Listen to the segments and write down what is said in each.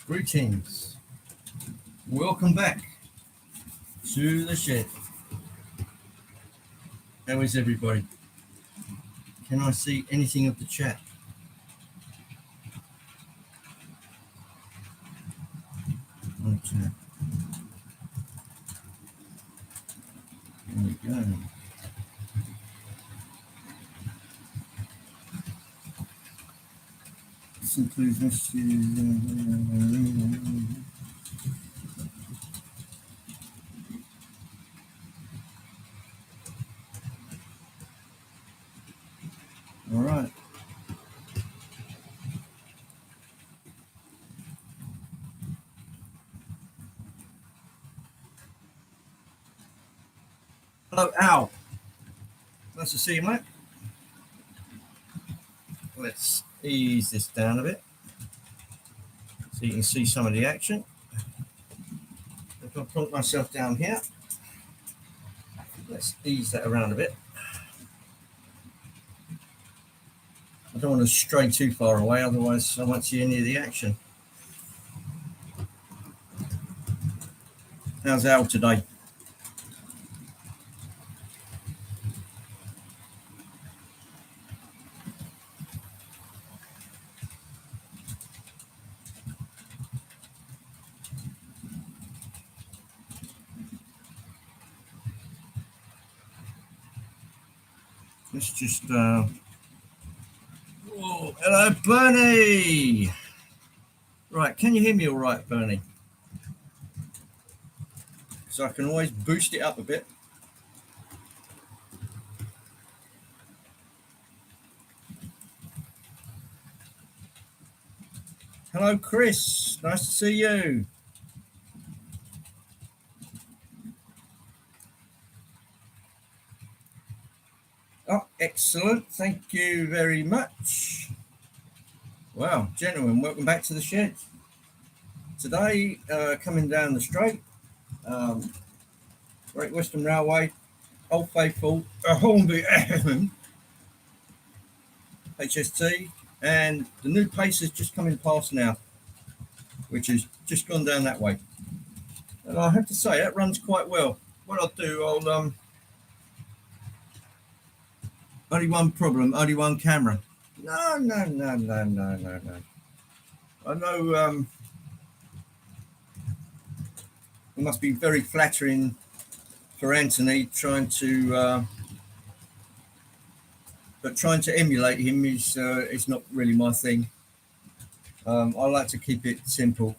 Greetings. Welcome back to the shed. How is everybody? Can I see anything of the chat? Okay. There we go. This includes messages. All right. Hello, Al. Nice to see you, mate. Let's ease this down a bit so you can see some of the action. If I plonk myself down here, let's ease that around a bit. I don't want to stray too far away, otherwise I won't see any of the action. How's Al today? Let's just whoa, hello Bernie. Right, can you hear me all right, Bernie? So I can always boost it up a bit. Hello Chris, nice to see you. Oh, excellent. Thank you very much. Wow, gentlemen, welcome back to the shed. Today, coming down the straight, Great Western Railway, Old Faithful, Hornby, HST, and the new pace is just coming past now, which has just gone down that way. And I have to say, that runs quite well. What I'll do, I'll only one problem, only one camera. No. I know it must be very flattering for Anthony trying to emulate him is not really my thing. I like to keep it simple,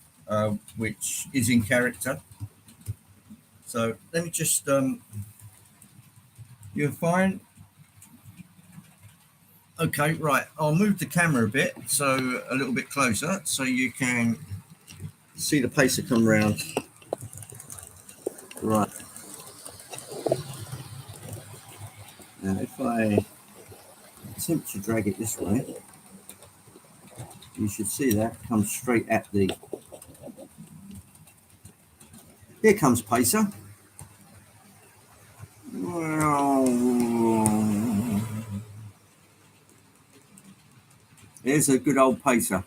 which is in character. So let me just you're fine. Okay, right. I'll move the camera a bit, so a little bit closer, so you can see the pacer come round. Right. Now, if I attempt to drag it this way, you should see that come straight at the. Here comes pacer. Here's a good old pacer.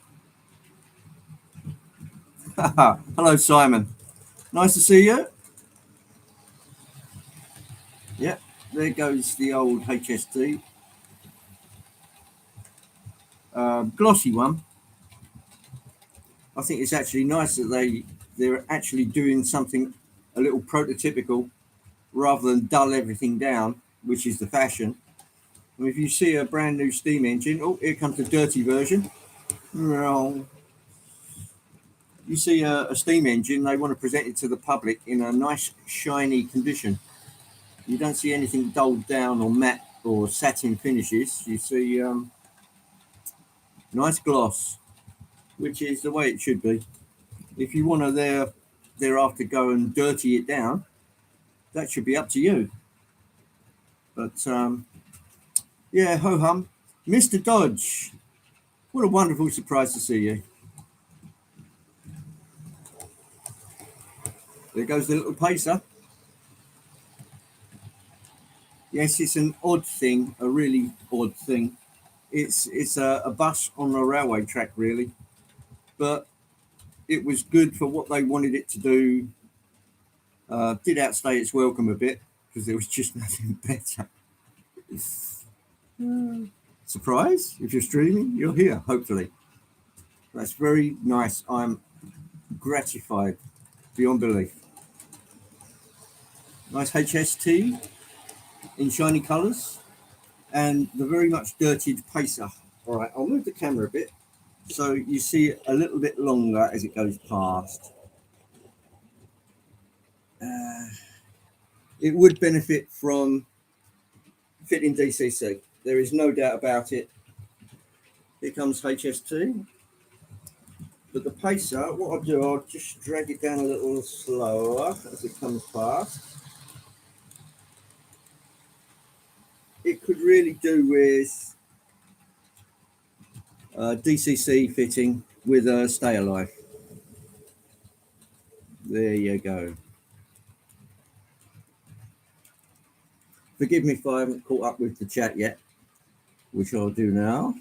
Hello, Simon. Nice to see you. Yeah, there goes the old HST. Glossy one. I think it's actually nice that they're actually doing something a little prototypical rather than dull everything down, which is the fashion. And if you see a brand new steam engine, oh, here comes the dirty version. You see a steam engine, they want to present it to the public in a nice shiny condition. You don't see anything dulled down or matte or satin finishes. You see nice gloss, which is the way it should be. If you want to thereafter go and dirty it down, that should be up to you. But yeah, ho hum. Mr. Dodge, what a wonderful surprise to see you. There goes the little pacer. Yes, it's an odd thing, a really odd thing. It's a bus on a railway track, really. But it was good for what they wanted it to do. Did outstay its welcome a bit because there was just nothing better. Surprise! If you're streaming, you're here. Hopefully, that's very nice. I'm gratified beyond belief. Nice HST in shiny colours and the very much dirtied pacer. All right, I'll move the camera a bit so you see it a little bit longer as it goes past. It would benefit from fitting DCC. There is no doubt about it. Here comes HST. But the pacer, what I'll do, I'll just drag it down a little slower as it comes past. It could really do with DCC fitting with a Stay Alive. There you go. Forgive me if I haven't caught up with the chat yet, which I'll do now.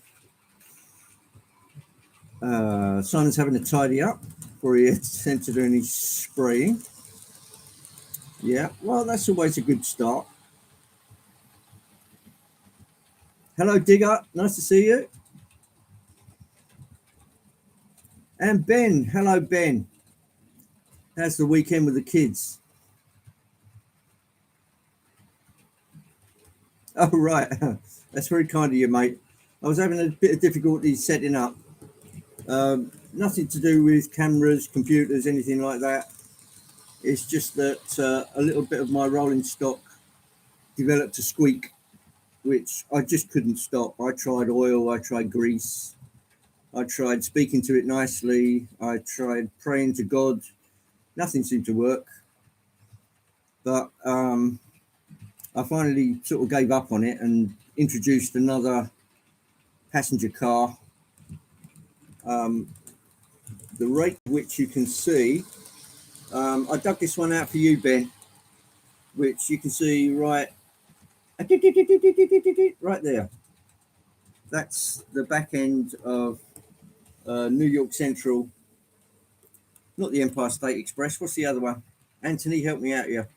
Simon's having to tidy up before he attempts to do any spraying. Yeah, well, that's always a good start. Hello, Digger. Nice to see you. And Ben. Hello, Ben. How's the weekend with the kids? Oh, right. That's very kind of you, mate. I was having a bit of difficulty setting up. Nothing to do with cameras, computers, anything like that. It's just that a little bit of my rolling stock developed a squeak, which I just couldn't stop. I tried oil, I tried grease, I tried speaking to it nicely, I tried praying to God. Nothing seemed to work. But I finally sort of gave up on it and introduced another passenger car. The rate which you can see, I dug this one out for you, Ben, which you can see right there. That's the back end of New York Central, not the Empire State Express. What's the other one? Anthony, help me out here.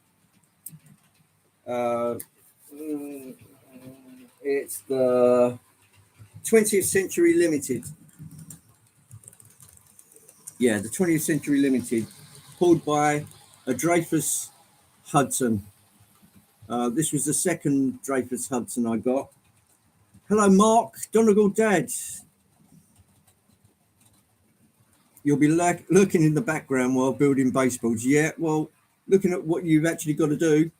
It's the 20th Century Limited. Yeah, the 20th Century Limited, pulled by a Dreyfus Hudson. This was the second Dreyfus Hudson I got. Hello, Mark, Donegal Dad. You'll be lurking in the background while building baseballs. Yeah, well, looking at what you've actually got to do.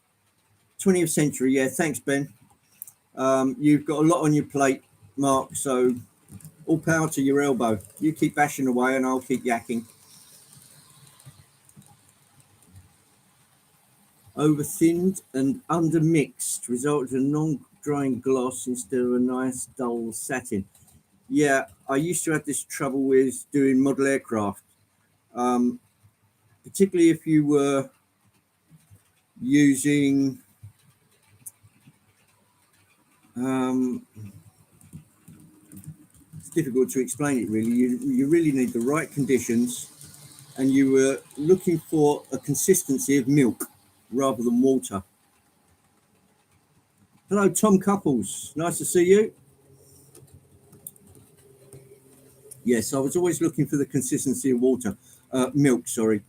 20th century, yeah, thanks, Ben. You've got a lot on your plate, Mark, so all power to your elbow. You keep bashing away and I'll keep yakking. Over thinned and under mixed resulted in a non-drying gloss instead of a nice dull satin. Yeah, I used to have this trouble with doing model aircraft, particularly if you were using it's difficult to explain it really. You really need the right conditions, and you were looking for a consistency of milk rather than water. Hello, Tom Couples. Nice to see you. Yes, I was always looking for the consistency of water, milk, sorry.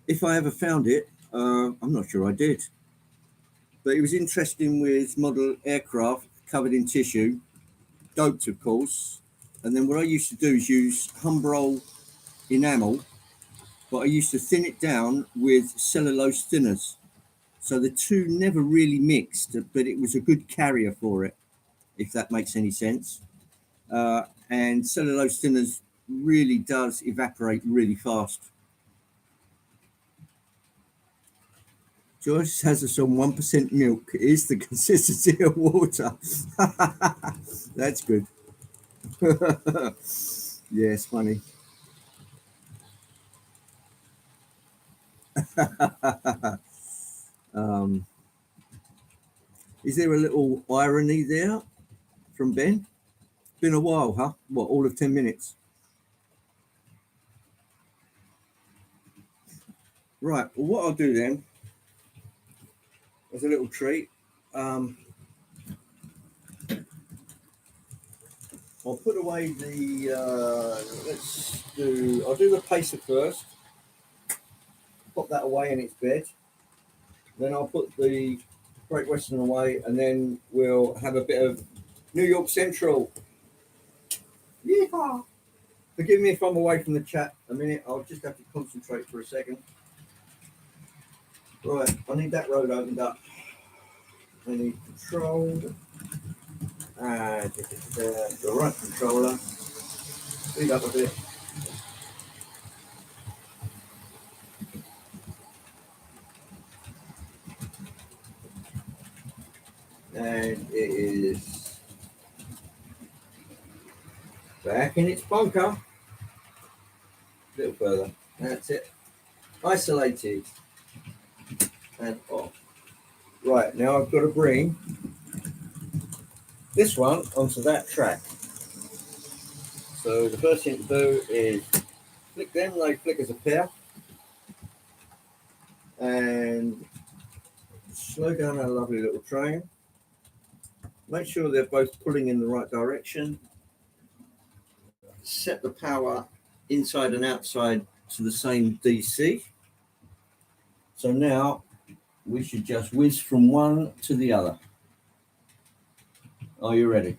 If I ever found it, I'm not sure I did. But it was interesting with model aircraft covered in tissue, doped, of course. And then what I used to do is use Humbrol enamel, but I used to thin it down with cellulose thinners. So the two never really mixed, but it was a good carrier for it, if that makes any sense. And cellulose thinners really does evaporate really fast. Joyce has us on 1% milk. It is the consistency of water. That's good. Yeah, it's funny. Is there a little irony there from Ben? Been a while, huh? What, all of 10 minutes? Right, well, what I'll do then, as a little treat, I'll put away the, I'll do the pacer first, pop that away in its bed, then I'll put the Great Western away, and then we'll have a bit of New York Central. Yeehaw! Forgive me if I'm away from the chat a minute, I'll just have to concentrate for a second. Right, I need that road opened up. I need control. The right controller. Speed up a bit. And it is back in its bunker. A little further. That's it. Isolated. And off. Right, now I've got to bring this one onto that track. So the first thing to do is flick them, they flick as a pair. And slow down our lovely little train. Make sure they're both pulling in the right direction. Set the power inside and outside to the same DC. So now we should just whiz from one to the other. Are you ready?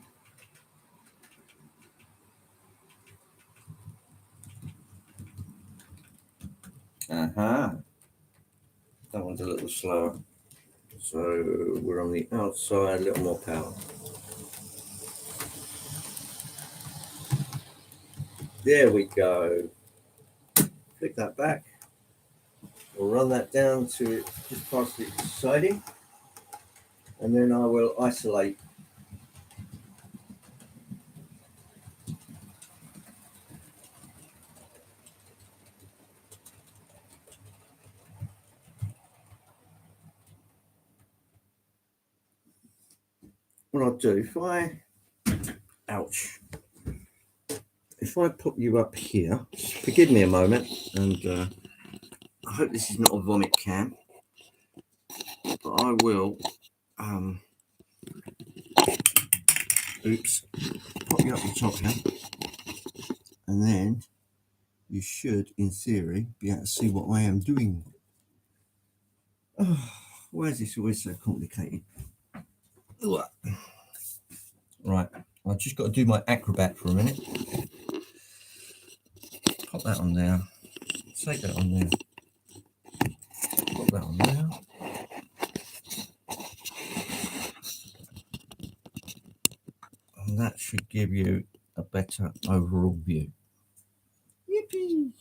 That one's a little slower. So we're on the outside, a little more power. There we go. Flick that back. We'll run that down to just past the siding. And then I will isolate. What I'll do, if I put you up here, forgive me a moment, and I hope this is not a vomit cam, but I will, pop you up the top here, and then you should, in theory, be able to see what I am doing. Oh, why is this always so complicated? Right, I've just got to do my acrobat for a minute. Pop that on there. Take that on there. Pop that on there. And that should give you a better overall view. Yippee!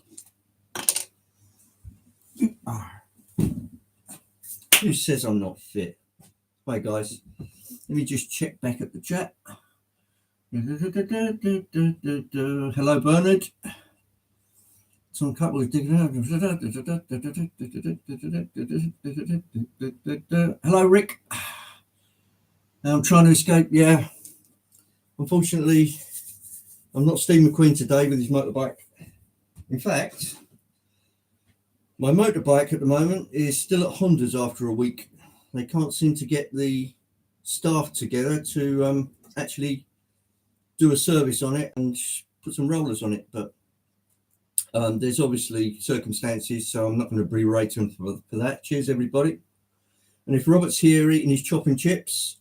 Who says I'm not fit? Hi guys. Let me just check back at the chat. Hello Bernard. Some couple of hello Rick. I'm trying to escape. Yeah, unfortunately I'm not Steve McQueen today with his motorbike. In fact, my motorbike at the moment is still at Honda's after a week. They can't seem to get the staff together to actually do a service on it and put some rollers on it, but there's obviously circumstances, so I'm not going to berate him for that. Cheers, everybody. And if Robert's here eating his chopping chips,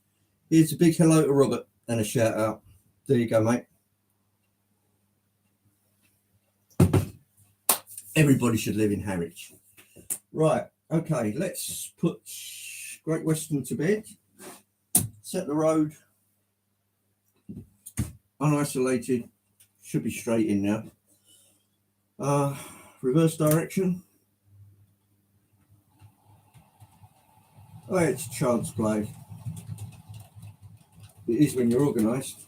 here's a big hello to Robert and a shout out. There you go, mate. Everybody should live in Harwich. Right, okay, let's put Great Western to bed. Set the road. Unisolated. Should be straight in now. Reverse direction. Oh, it's child's play. It is when you're organised.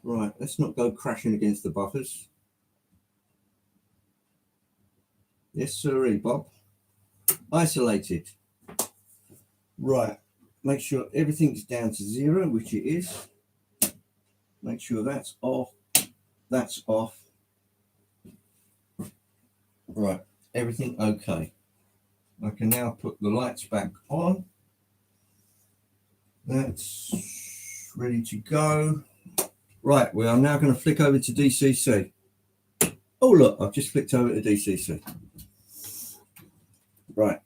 Right, let's not go crashing against the buffers. Yes, sirree, Bob. Isolated. Right, make sure everything's down to 0, which it is. Make sure that's off. That's off. Right, everything okay. I can now put the lights back on. That's ready to go. Right, we are now going to flick over to DCC. Oh look, I've just flicked over to DCC. Right.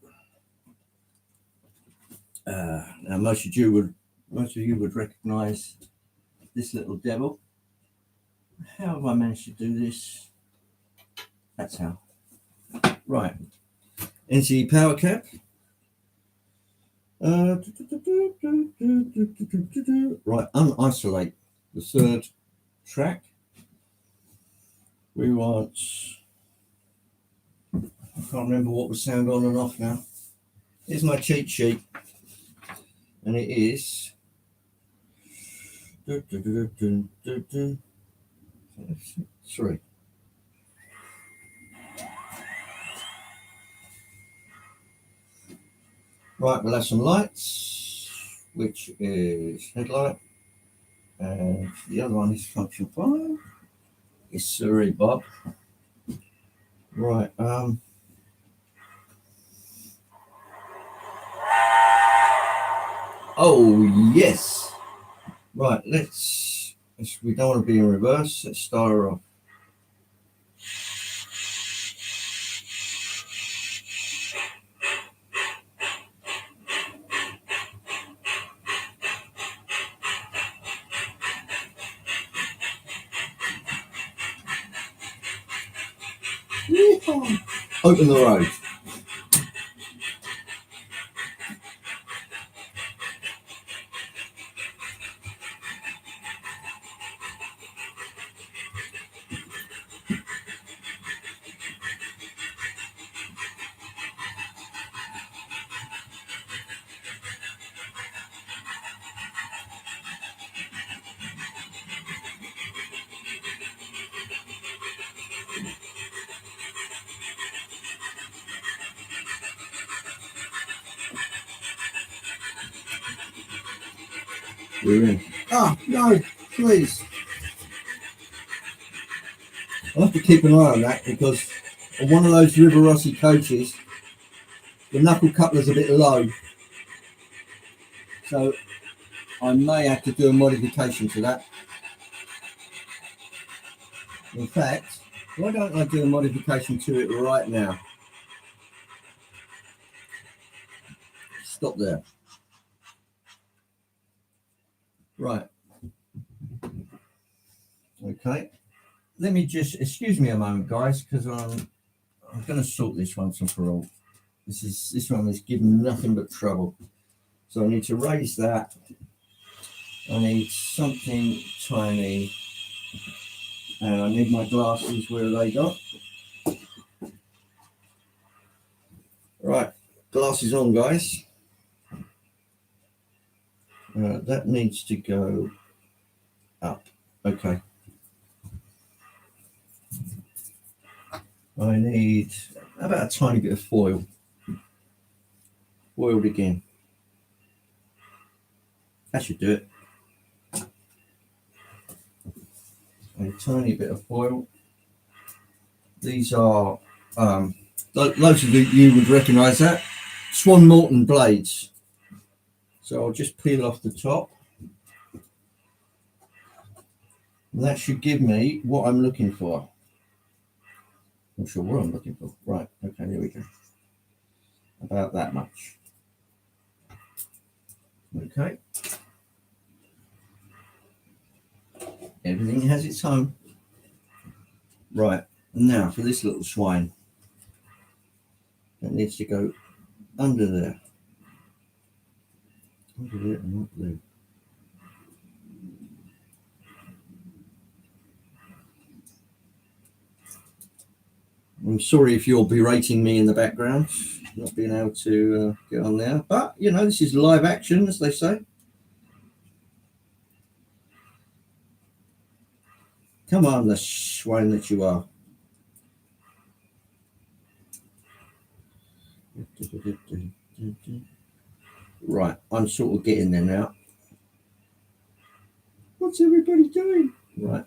Now most of you would recognise this little devil. How have I managed to do this? That's how. Right. NCE power cap. Right, unisolate the third track. We want, I can't remember what was sound on and off now. Here's my cheat sheet, and it is 3. Right, we'll have some lights, which is headlight, and the other one is function 5. It's Surrey Bob. Right, oh yes. Right, let's we don't want to be in reverse. Let's start her off. Yeehaw. Open the road. We're in. Ah, no, please. I'll have to keep an eye on that because on one of those River Rossi coaches, the knuckle coupler's a bit low. So I may have to do a modification to that. In fact, why don't I do a modification to it right now? Stop there. Right. Okay. Let me just, excuse me a moment, guys, because I'm going to sort this once and for all. This one is giving nothing but trouble. So I need to raise that. I need something tiny. And I need my glasses. Where are they got? Right. Glasses on, guys. That needs to go up. Okay. I need about a tiny bit of foil. Foiled again. That should do it. A tiny bit of foil. These are, loads of you would recognise that. Swan Morton blades. So I'll just peel off the top. And that should give me what I'm looking for. Not sure what I'm looking for. Right, okay, there we go. About that much. Okay. Everything has its home. Right, now for this little swine. That needs to go under there. Under there and not there. I'm sorry if you're berating me in the background, not being able to get on there. But, you know, this is live action, as they say. Come on, the swine that you are. Right, I'm sort of getting there now. What's everybody doing? Right.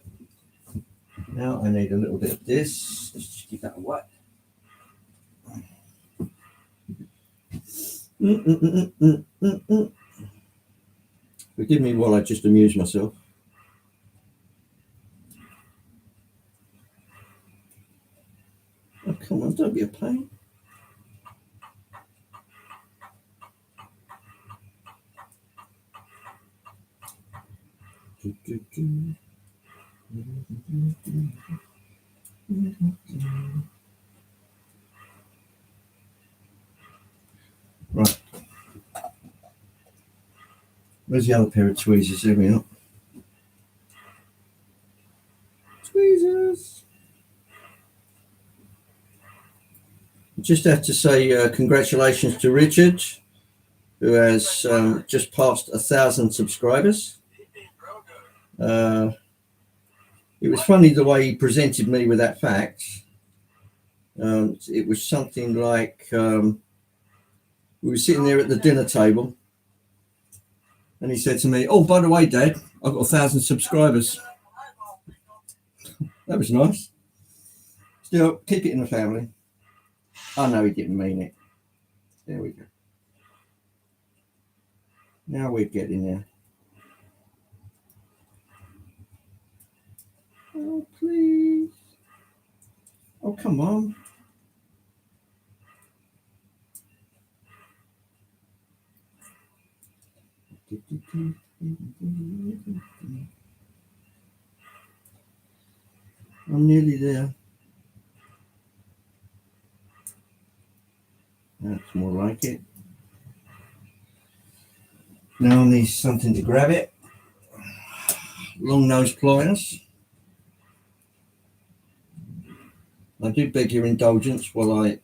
Now I need a little bit of this. Let's just give that a whack. Forgive me while I just amuse myself. Oh, come on, don't be a pain. Right. Where's the other pair of tweezers? There we are. Tweezers. Just have to say congratulations to Richard, who has just passed 1,000 subscribers. It was funny the way he presented me with that fact. It was something like we were sitting there at the dinner table, and he said to me, "Oh, by the way, Dad, I've got 1,000 subscribers." That was nice. Still, keep it in the family. I know he didn't mean it. There we go. Now we're getting there. Oh, please. Oh, come on. I'm nearly there. That's more like it. Now I need something to grab it. Long nose pliers. I do beg your indulgence while I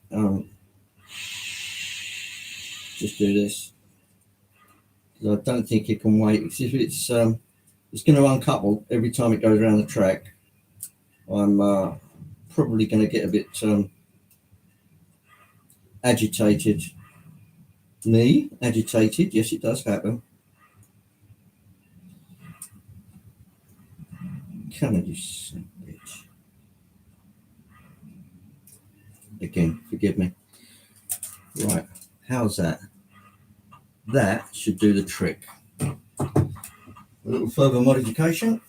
just do this. I don't think it can wait. If it's going to uncouple every time it goes around the track, I'm probably going to get a bit agitated. Me? Agitated? Yes, it does happen. Come on, you son of a bitch. Again, forgive me. Right, how's that? That should do the trick. A little further modification.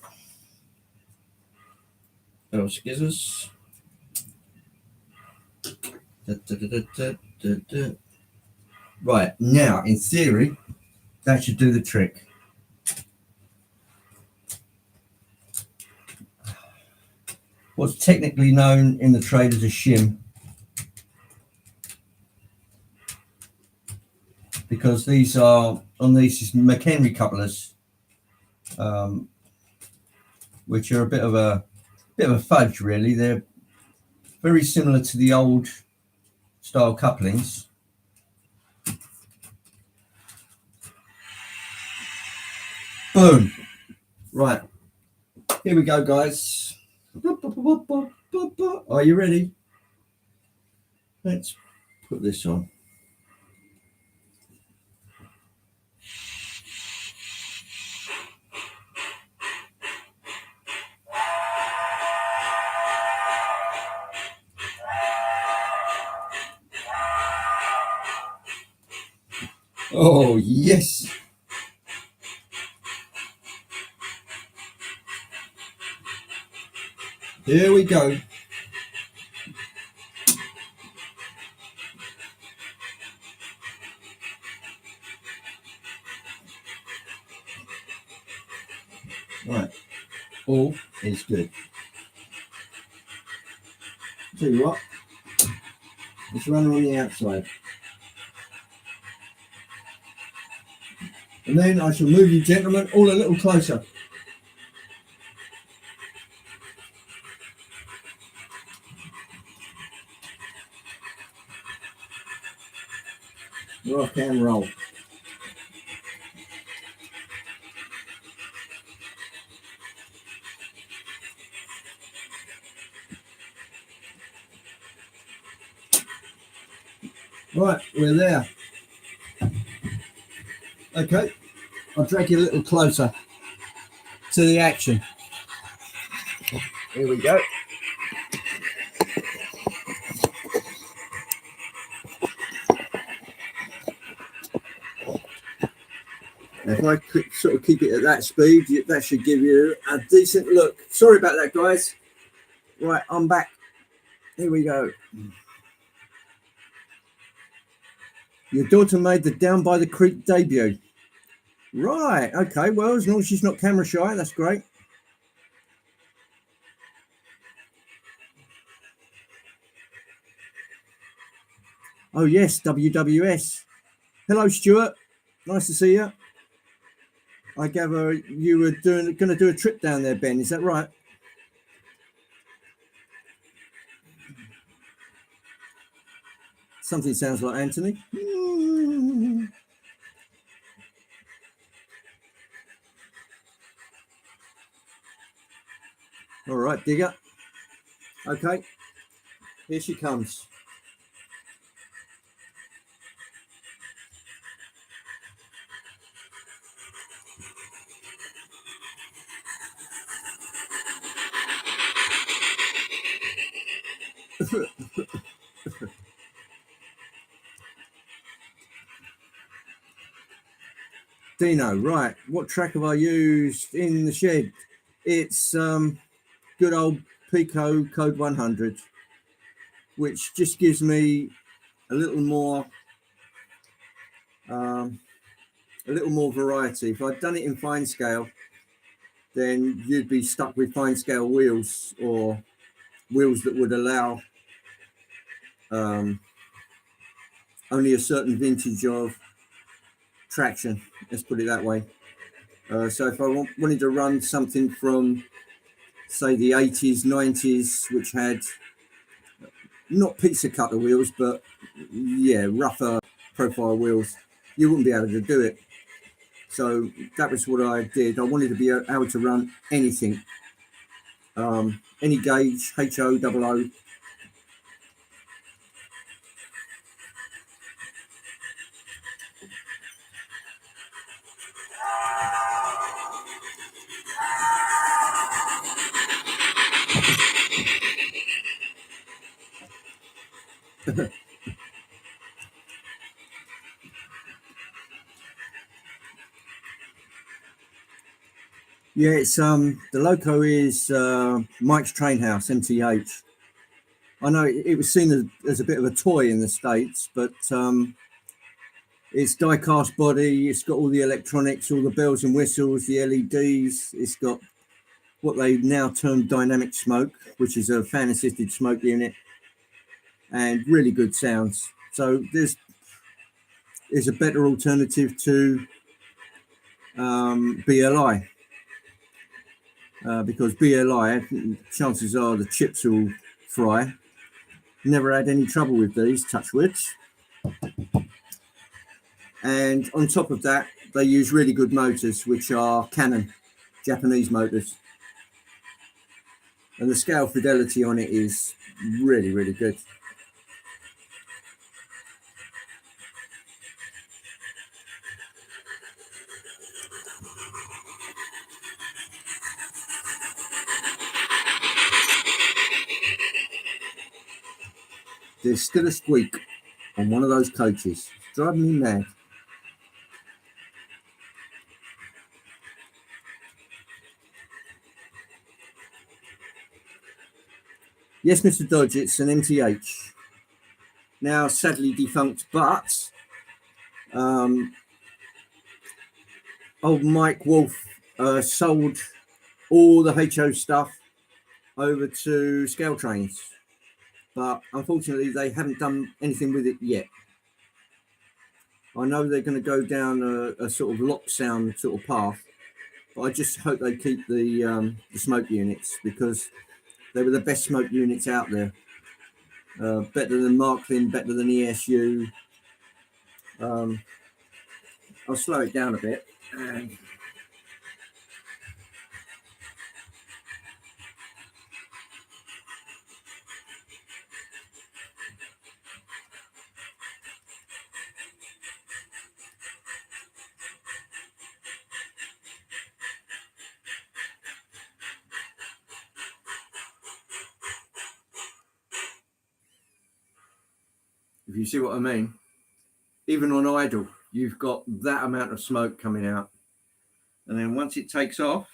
Little scissors. Right, now, in theory, that should do the trick. What's technically known in the trade as a shim, because these are on these McHenry couplers, which are a bit of a fudge, really. They're very similar to the old style couplings. Boom. Right, here we go, guys. Are you ready? Let's put this on. Oh, yes. Here we go. Right, all is good. Tell you what, let's run on the outside. And then I shall move you gentlemen all a little closer. Rock and roll. Right, we're there. Okay, I'll drag you a little closer to the action. Here we go. If I could sort of keep it at that speed, that should give you a decent look. Sorry about that, guys. Right, I'm back. Here we go. Your daughter made the Down by the Creek debut. Right, okay, well, as long as she's not camera shy, that's great. Oh, yes, WWS. Hello, Stuart. Nice to see you. I gather you were going to do a trip down there, Ben. Is that right? Something sounds like Anthony. All right, Digger. Okay, here she comes. Dino, right. What track have I used in the shed? It's good old Pico Code 100, which just gives me a little more variety. If I'd done it in fine scale, then you'd be stuck with fine scale wheels or wheels that would allow only a certain vintage of traction. Let's put it that way. So if I wanted to run something from, say, the 80s, 90s, which had not pizza cutter wheels, but yeah, rougher profile wheels, you wouldn't be able to do it. So that was what I did. I wanted to be able to run anything, any gauge, HO, double O. Yeah, it's the loco is Mike's Train House, MTH. I know it was seen as a bit of a toy in the States, but it's die-cast body. It's got all the electronics, all the bells and whistles, the LEDs. It's got what they now term dynamic smoke, which is a fan-assisted smoke unit, and really good sounds. So there's a better alternative to BLI. Because BLI, chances are the chips will fry. Never had any trouble with these, touch wood. And on top of that, they use really good motors, which are Canon, Japanese motors. And the scale fidelity on it is really, really good. There's still a squeak on one of those coaches. It's driving me mad. Yes, Mr. Dodge, it's an MTH. Now sadly defunct, but old Mike Wolf sold all the HO stuff over to Scale Trains, but unfortunately they haven't done anything with it yet. I know they're going to go down a sort of lock sound sort of path, but I just hope they keep the smoke units, because they were the best smoke units out there. Better than Marklin, better than ESU. I'll slow it down a bit. you see what I mean. Even on idle, you've got that amount of smoke coming out. And then once it takes off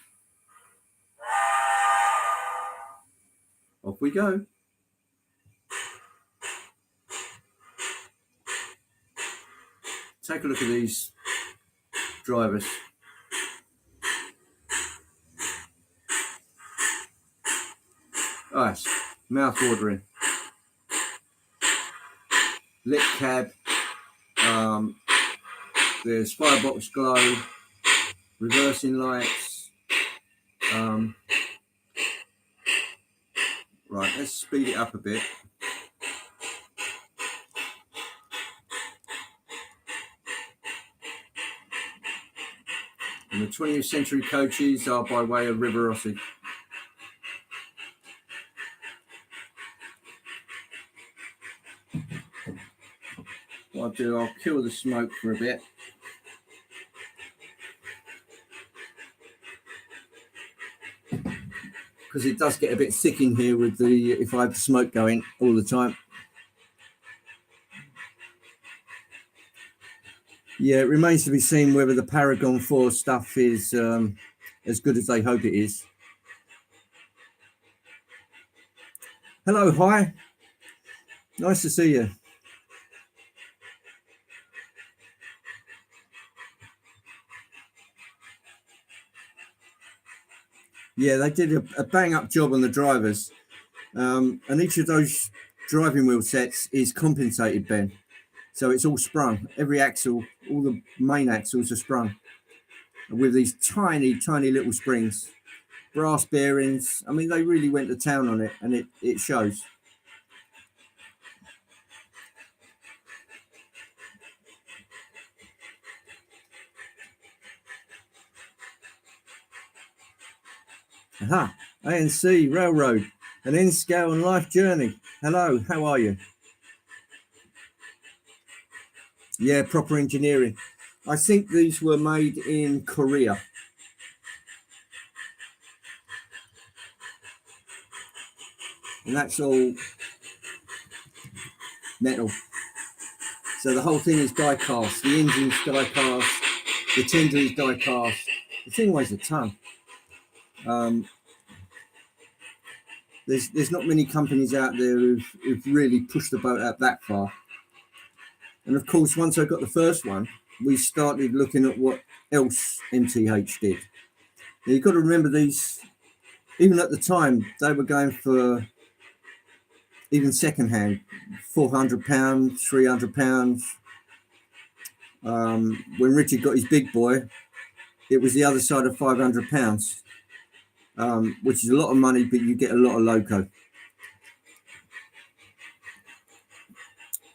we go. Take a look at these drivers. Oh, it's mouth-watering. Lit cab. There's firebox glow, reversing lights. Right, let's speed it up a bit. And the 20th century coaches are by way of River Rossi. What I'll do, I'll kill the smoke for a bit. Because it does get a bit thick in here with the, if I have the smoke going all the time. Yeah, it remains to be seen whether the Paragon 4 stuff is as good as they hope it is. Hello, hi. Nice to see you. Yeah, they did a bang-up job on the drivers. And each of those driving wheel sets is compensated, Ben. So it's all sprung. Every axle, all the main axles are sprung with these tiny, tiny little springs. Brass bearings. I mean, they really went to town on it, and it shows. Aha, ANC Railroad, an N-scale and life journey. Hello, how are you? Yeah, proper engineering. I think these were made in Korea. And that's all metal. So the whole thing is die cast. The engine's die cast. The tender is die cast. The thing weighs a ton. There's not many companies out there who've really pushed the boat out that far. And of course, once I got the first one, we started looking at what else MTH did. Now, you've got to remember these, even at the time, they were going for, even secondhand, £400, £300. When Richard got his big boy, it was the other side of £500, which is a lot of money, but you get a lot of loco.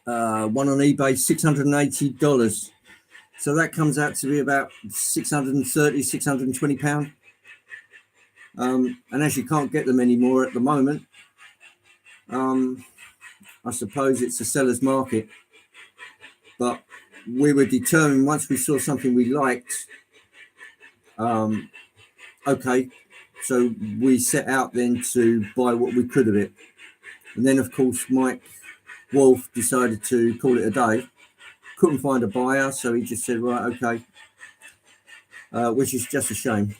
One on eBay, $680. So that comes out to be about £630, £620. And as you can't get them anymore at the moment, I suppose it's a seller's market. But we were determined, once we saw something we liked, okay, so we set out then to buy what we could of it. And then, of course, Mike Wolf decided to call it a day. Couldn't find a buyer, so he just said, right, okay, which is just a shame.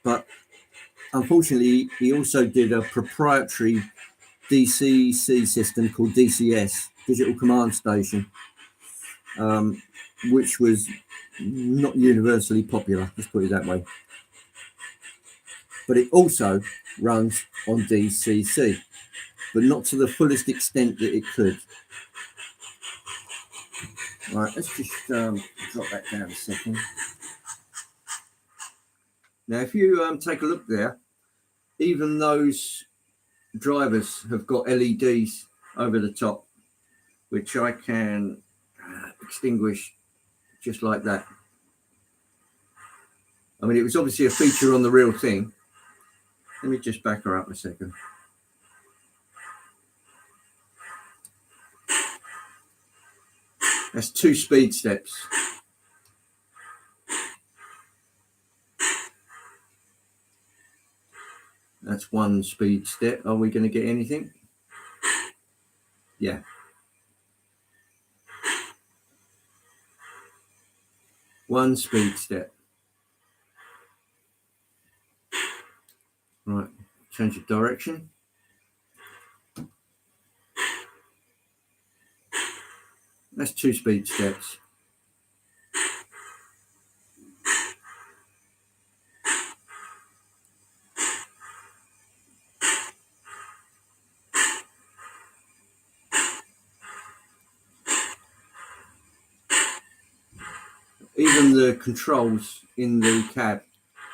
But unfortunately, he also did a proprietary DCC system called DCS, Digital Command Station, which was not universally popular, let's put it that way. But it also runs on DCC, but not to the fullest extent that it could. All right, let's just drop that down a second. Now, if you take a look there, even those drivers have got LEDs over the top, which I can extinguish just like that. I mean, it was obviously a feature on the real thing. Let me just back her up a second. That's 2 speed steps. That's 1 speed step. Are we going to get anything? Yeah. 1 speed step. Right, change of direction. That's 2 speed steps. Even the controls in the cab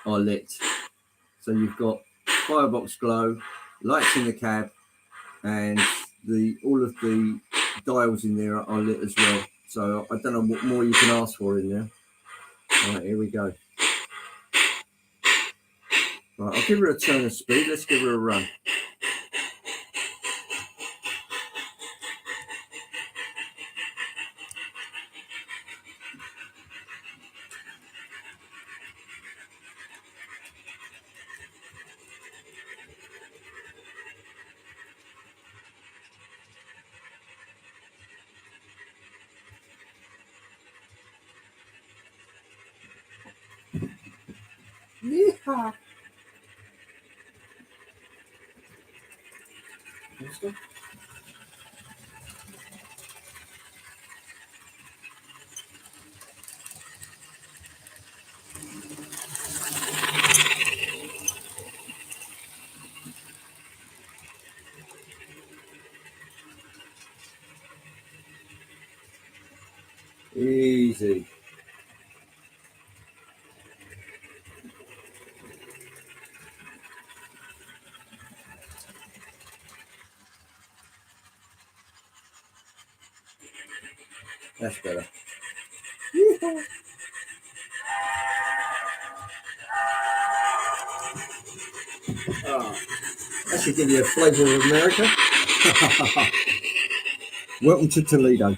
are lit. So you've got firebox glow, lights in the cab, and all of the dials in there are lit as well. So I don't know what more you can ask for in there. All right, here we go. Right, I'll give her a turn of speed. Let's give her a run. Yeehaw. Easy. That's better. Yeehaw. Oh, that should give you a flavour of America. Welcome to Toledo.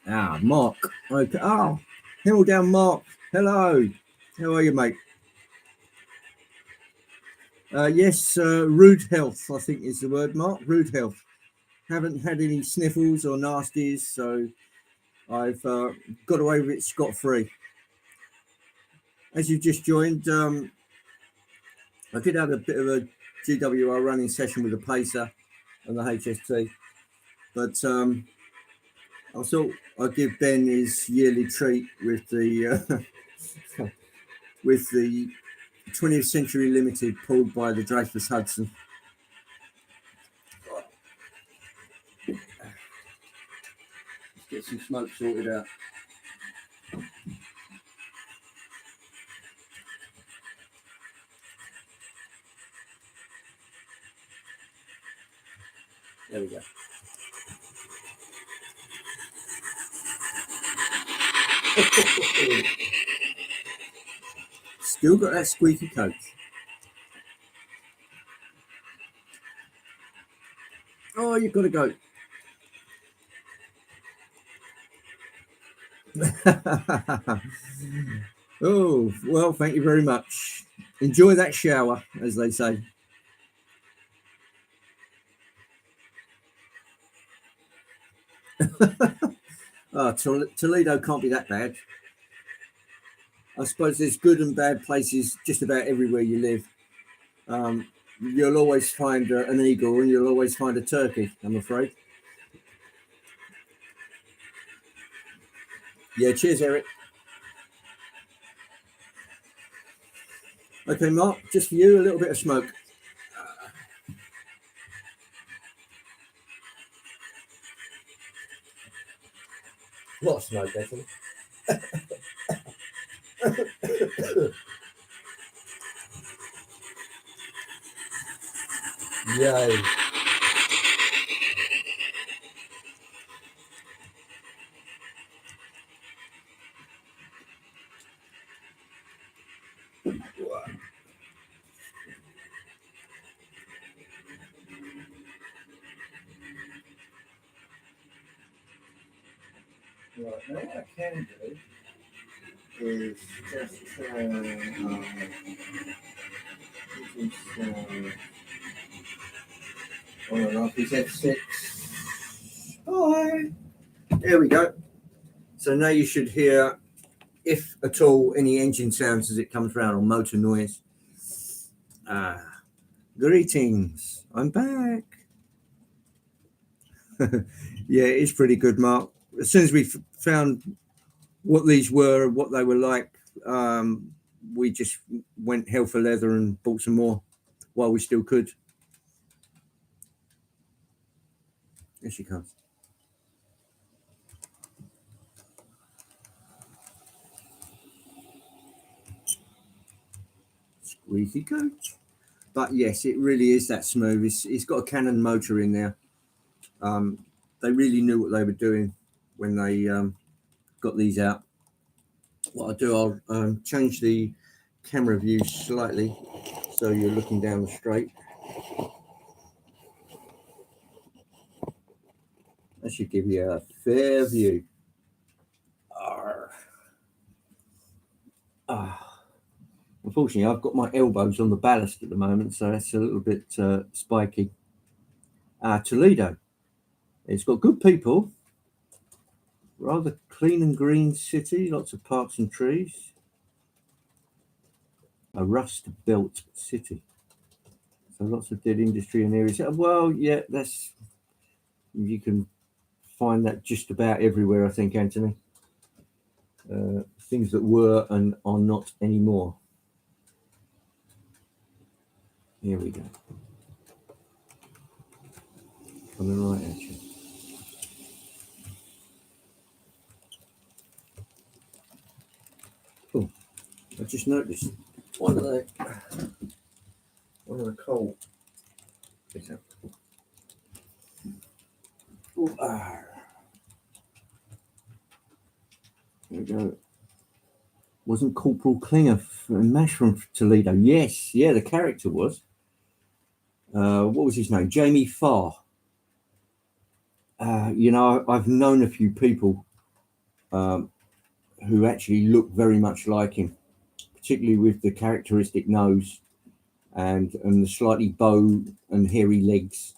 Ah, Mark. Okay. Oh, hill down, Mark. Hello. How are you, mate? Yes, rude health, I think is the word, Mark. Rude health. Haven't had any sniffles or nasties, so I've got away with it scot-free. As you just joined, I did have a bit of a GWR running session with the pacer and the HST, but I thought I'd give Ben his yearly treat with the with the 20th Century Limited pulled by the Dreyfus Hudson. Let's get some smoke sorted out. There we go. Still got that squeaky coach. Oh, you've got to go. Oh, well, thank you very much. Enjoy that shower, as they say. Toledo can't be that bad. I suppose there's good and bad places just about everywhere you live. You'll always find an eagle and you'll always find a turkey, I'm afraid. Yeah, cheers, Eric. Okay, Mark, just for you, a little bit of smoke. Not smoke, definitely. Yay. Right, now what I can do is just on and off his F6. Hi. There we go. So now you should hear, if at all, any engine sounds as it comes round, or motor noise. Greetings, I'm back. Yeah, it's pretty good, Mark. As soon as we found what these were, what they were like, we just went hell for leather and bought some more while we still could. There she comes. Squeaky coach. But yes, it really is that smooth. It's got a Canon motor in there. They really knew what they were doing when they got these out. What I'll do, I'll change the camera view slightly so you're looking down the straight. That should give you a fair view. Unfortunately, I've got my elbows on the ballast at the moment, so that's a little bit spiky. Toledo. It's got good people. Rather clean and green city, lots of parks and trees. A rust-belt city. So lots of dead industry and areas. Well, yeah, you can find that just about everywhere, I think, Anthony. Things that were and are not anymore. Here we go. Coming right at you. Oh, I just noticed one of the coal. Here we go. Wasn't Corporal Klinger and Mash from Toledo? Yes, yeah, the character was. What was his name? Jamie Farr. I've known a few people who actually look very much like him, particularly with the characteristic nose and the slightly bow and hairy legs.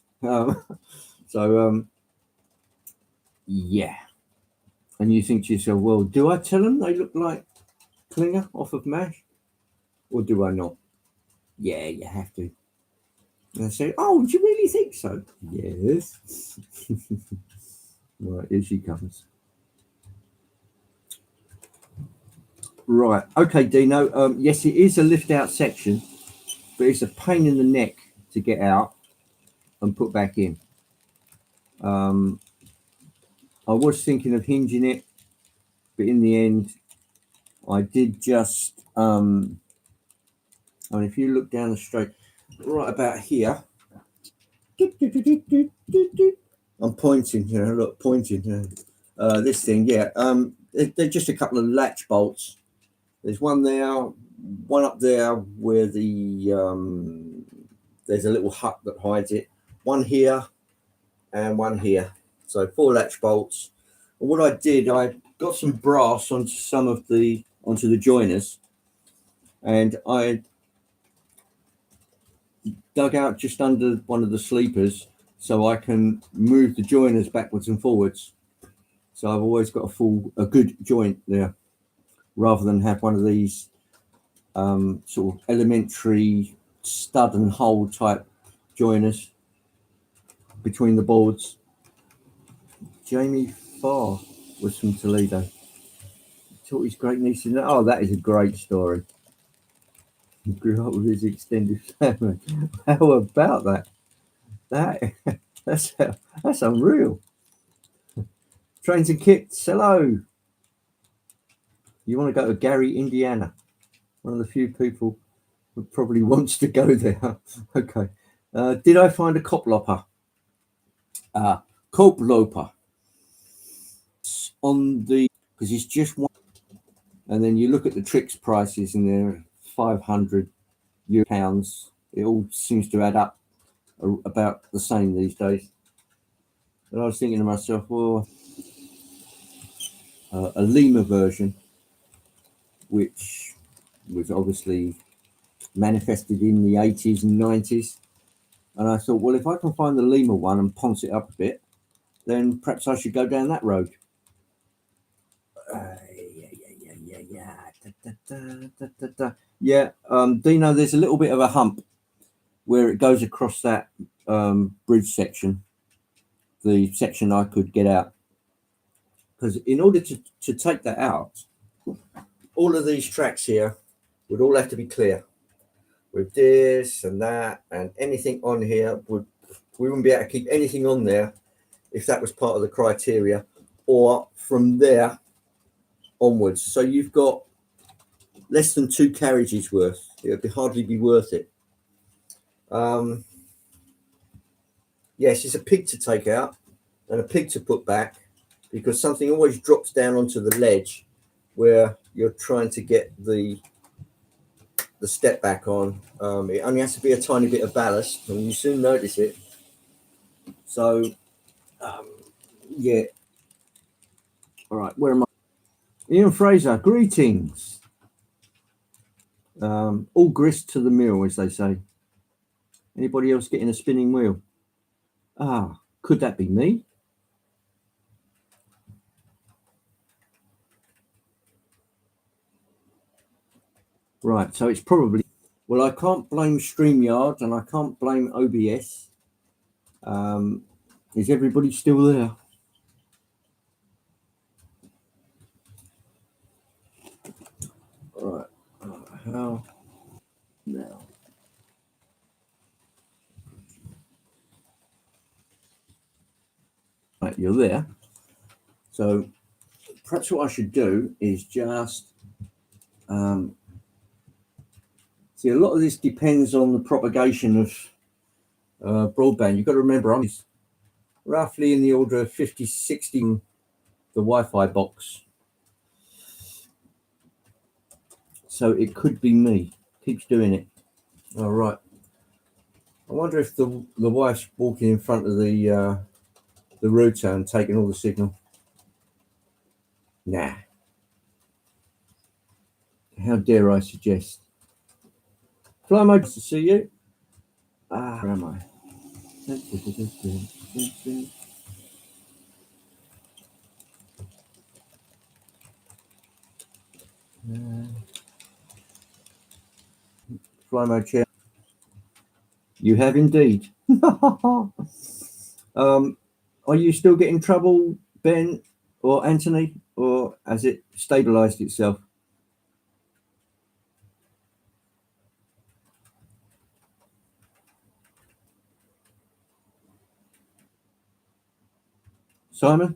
Yeah. And you think to yourself, well, do I tell them they look like Klinger off of MASH, or do I not? Yeah, you have to. And I say, oh, do you really think so? Yes. Right, here she comes. Right, okay, Dino. Yes, it is a lift out section, but it's a pain in the neck to get out and put back in. I was thinking of hinging it, but in the end, I did just. If you look down the straight, right about here, I'm pointing. Look, pointing. This thing, yeah. They're just a couple of latch bolts. There's one there, one up there where there's a little hut that hides it. One here, and one here. So 4 latch bolts. And what I did, I got some brass onto the joiners, and I dug out just under one of the sleepers so I can move the joiners backwards and forwards. So I've always got a good joint there, rather than have one of these sort of elementary stud and hole type joiners between the boards. Jamie Farr was from Toledo. He taught his great niece in that. Oh, that is a great story. He grew up with his extended family. How about that? That's unreal. Trains and kits. Hello. You want to go to Gary, Indiana? One of the few people who probably wants to go there. Okay. Did I find a coploper? Coploper on the, because it's just one, and then you look at the tricks prices and they're £500. It all seems to add up about the same these days. But I was thinking to myself, well, a Lima version, which was obviously manifested in the 80s and 90s. And I thought, well, if I can find the Lima one and ponce it up a bit, then perhaps I should go down that road. Yeah, Dino, there's a little bit of a hump where it goes across that bridge section, the section I could get out. Because in order to take that out, all of these tracks here would all have to be clear. With this and that and anything on here, we wouldn't be able to keep anything on there if that was part of the criteria, or from there onwards. So you've got less than 2 carriages worth. It would hardly be worth it. Yes, it's a pig to take out and a pig to put back, because something always drops down onto the ledge where you're trying to get the step back on. It only has to be a tiny bit of ballast, and you soon notice it. So, yeah. All right, where am I? Ian Fraser, greetings. All grist to the mill, as they say. Anybody else getting a spinning wheel? Could that be me? Right, so it's probably... Well, I can't blame StreamYard and I can't blame OBS. Is everybody still there? All right. How now? Right, you're there. So perhaps what I should do is just see, a lot of this depends on the propagation of broadband. You've got to remember, I'm roughly in the order of 50, 60 the Wi-Fi box. So it could be me. Keeps doing it. All right. I wonder if the wife's walking in front of the router and taking all the signal. Nah. How dare I suggest? Fly mode to see you. Where am I? Fly mode chair. You have indeed. Are you still getting trouble, Ben or Anthony, or has it stabilized itself? Simon,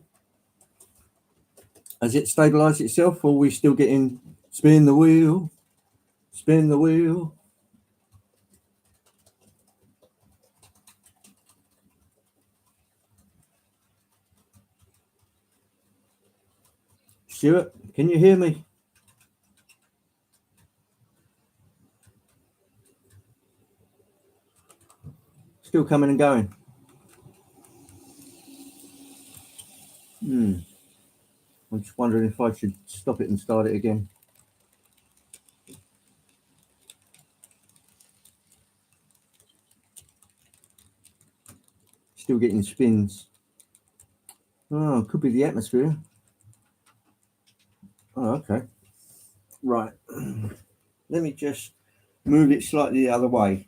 has it stabilized itself, or are we still getting spin the wheel, spin the wheel? Stuart, can you hear me? Still coming and going. I'm just wondering if I should stop it and start it again. Still getting spins. Oh, could be the atmosphere. Oh, okay. Right. Let me just move it slightly the other way.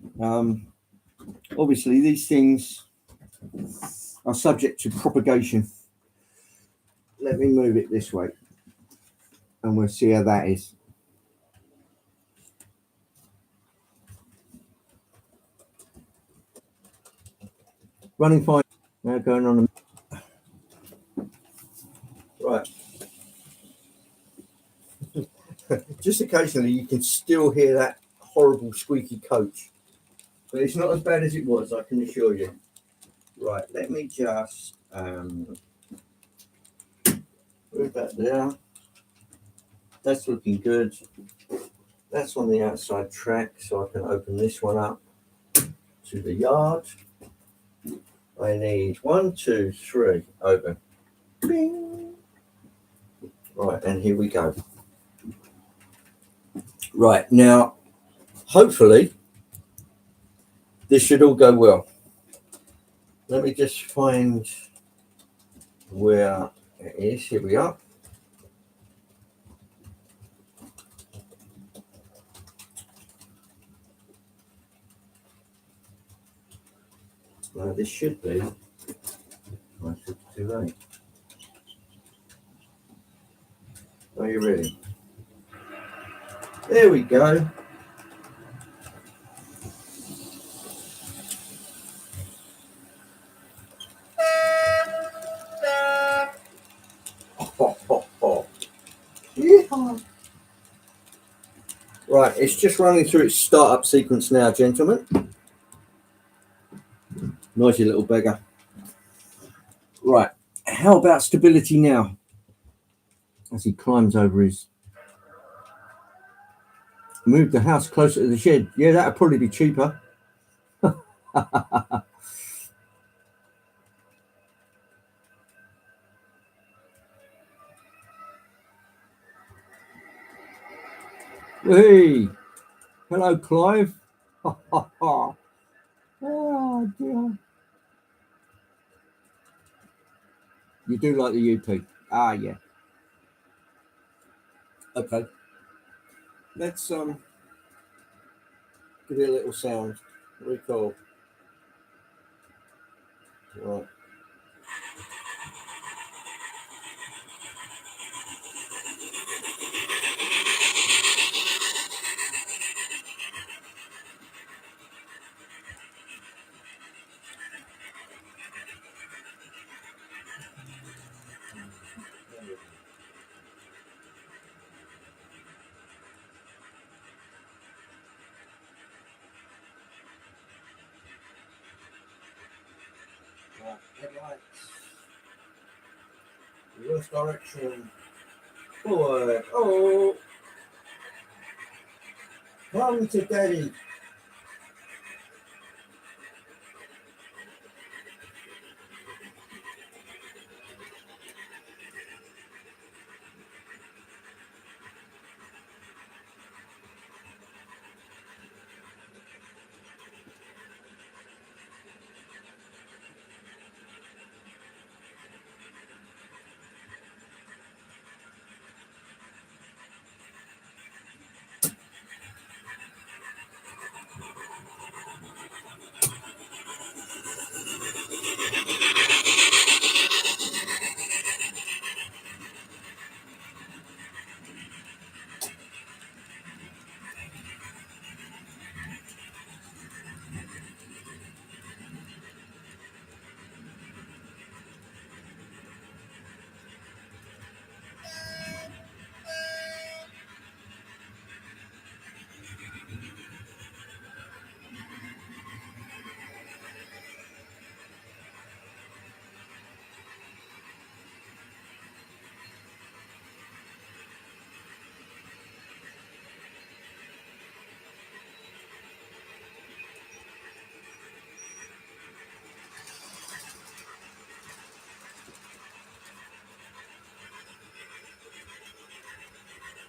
Obviously, these things are subject to propagation. Let me move it this way, and we'll see how that is. Running fine. Now going on. Right. Just occasionally, you can still hear that horrible squeaky coach, but it's not as bad as it was, I can assure you. Right. Let me just move that there. That's looking good. That's on the outside track, so I can open this one up to the yard. I need 1, 2, 3, open. Bing. Right, and here we go. Right, now, hopefully, this should all go well. Let me just find where it is. Here we are. This should be. I should be too late. Are you ready? There we go. Yeah. Right, it's just running through its startup sequence now, gentlemen. Noisy little beggar. Right, how about stability now? As he climbs over his... Move the house closer to the shed. Yeah, that'd probably be cheaper. Hey, hello, Clive. Oh, dear. You do like the UP? Ah, yeah. Okay. Let's give it a little sound. Recall. Right. Right. Headlights. Reverse direction. Forward. Oh, come to daddy.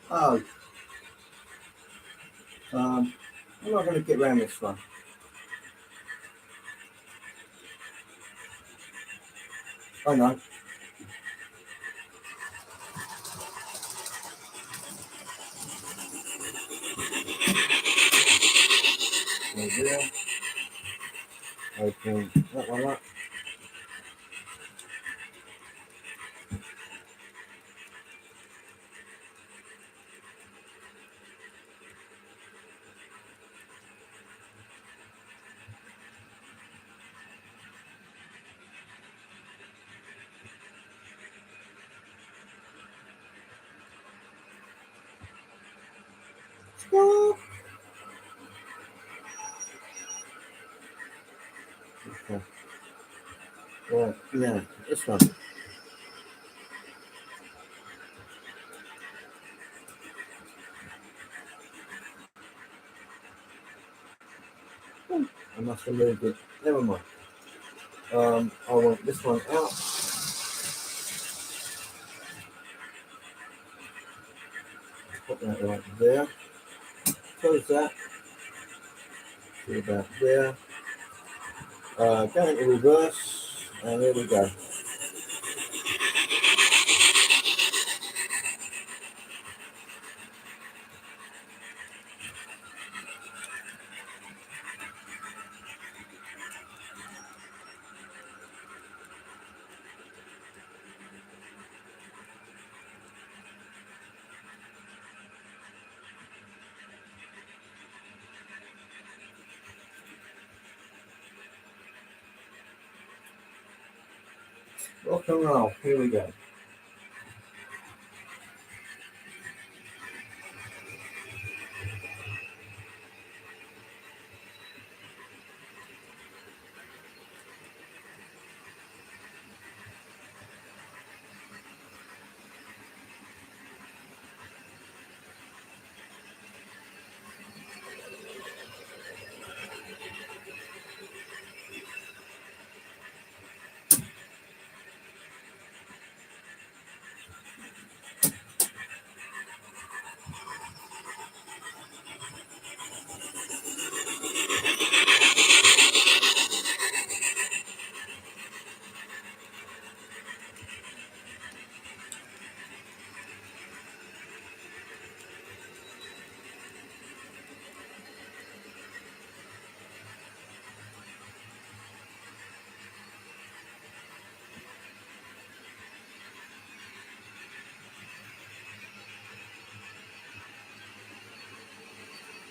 Oh, I'm not going to get around this one. I know. There. Open that one up. Stop. Okay. Right, now, this one. I must have moved it. Never mind. I want this one out. Put that right there. Close that. See about there. Go into reverse, and there we go. Rock and roll. Here we go.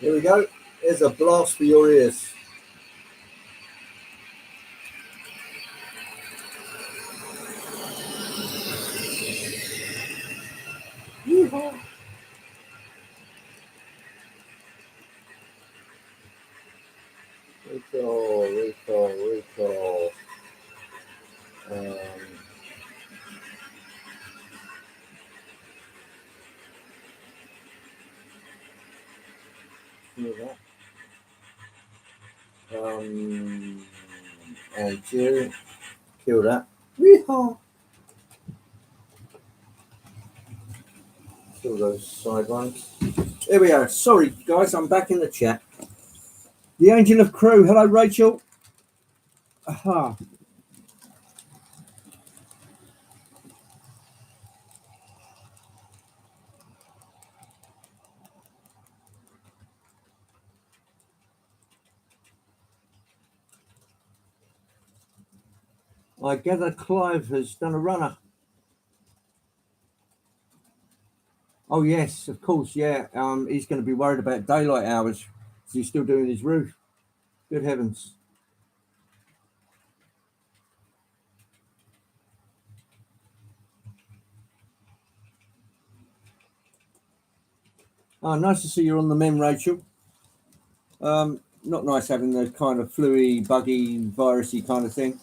Here we go. There's a blast for your ears. Yeehaw. Recall. Um, hear that? And you kill that. Yeehaw. Kill those side ones. There we are. Sorry, guys, I'm back in the chat. The Angel of Crew. Hello, Rachel. Aha. I gather Clive has done a runner. Oh yes, of course, yeah. He's going to be worried about daylight hours. He's still doing his roof. Good heavens. Oh, nice to see you on the mem, Rachel. Not nice having the kind of fluey, buggy, virusy kind of thing.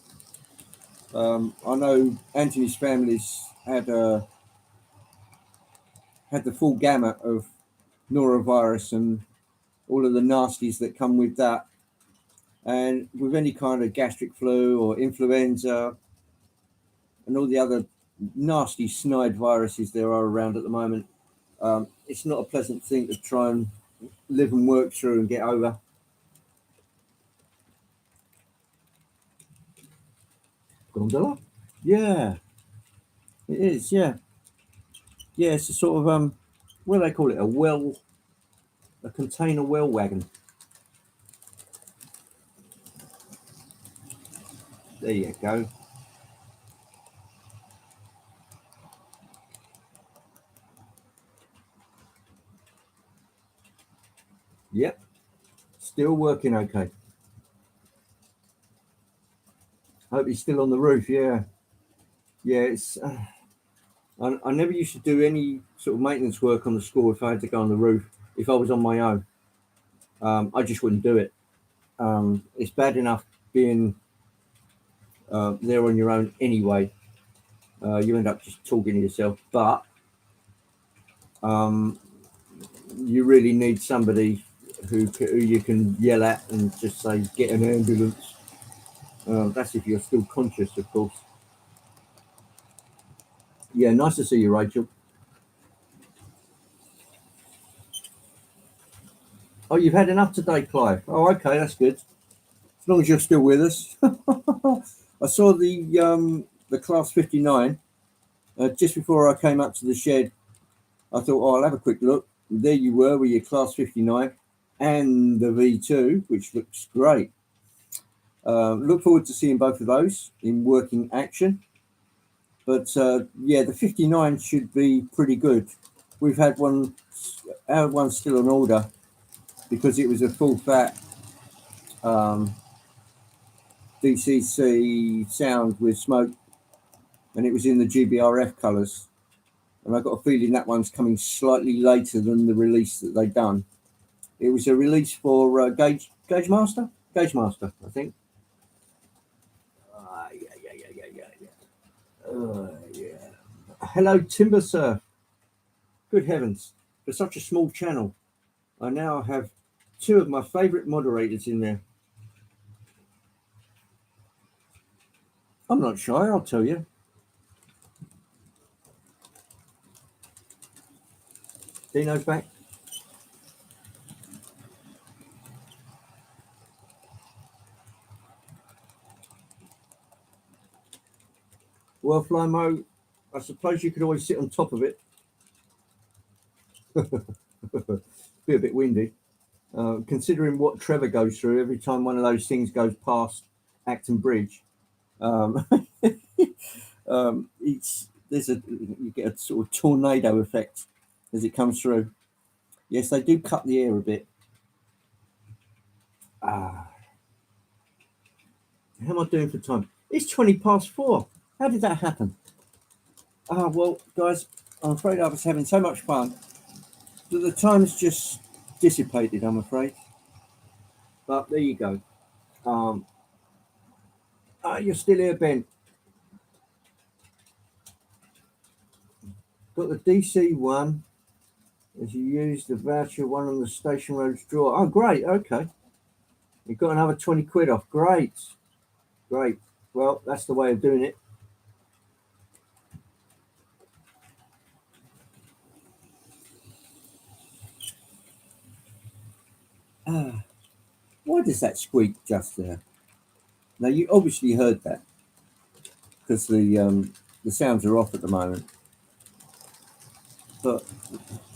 I know Anthony's family's had the full gamut of norovirus and all of the nasties that come with that. And with any kind of gastric flu or influenza and all the other nasty snide viruses there are around at the moment, it's not a pleasant thing to try and live and work through and get over. Gondola? Yeah, it is. Yeah, yeah. It's a sort of what do they call it? A container well wagon. There you go. Yep, still working okay. Hope he's still on the roof. Yeah, yeah. It's. I never used to do any sort of maintenance work on the school if I had to go on the roof. If I was on my own, I just wouldn't do it. It's bad enough being there on your own anyway. You end up just talking to yourself, but um, you really need somebody who you can yell at and just say, "Get an ambulance." That's if you're still conscious, of course. Yeah, nice to see you, Rachel. Oh, you've had enough today, Clive. Oh, okay, that's good. As long as you're still with us. I saw the class 59 just before I came up to the shed. I thought, oh, I'll have a quick look. And there you were with your class 59 and the V2, which looks great. Look forward to seeing both of those in working action. But yeah, the 59 should be pretty good. We've had one still on order because it was a full fat DCC sound with smoke and it was in the GBRF colours. And I got a feeling that one's coming slightly later than the release that they've done. It was a release for Gauge Master, I think. Yeah. Hello, Timber Sir. Good heavens! For such a small channel, I now have two of my favourite moderators in there. I'm not shy, I'll tell you. Dino's back. Well, Flymo, I suppose you could always sit on top of it. Be a bit windy. Considering what Trevor goes through every time one of those things goes past Acton Bridge, you get a sort of tornado effect as it comes through. Yes, they do cut the air a bit. How am I doing for time? It's 4:20. How did that happen? Well, guys, I'm afraid I was having so much fun that the time's just dissipated, I'm afraid. But there you go. You're still here, Ben. Got the DC one. As you use the voucher one on the Station Roads drawer. Oh, great. Okay. You've got another 20 quid off. Great. Great. Well, that's the way of doing it. Why does that squeak just there? Now, you obviously heard that because the sounds are off at the moment. But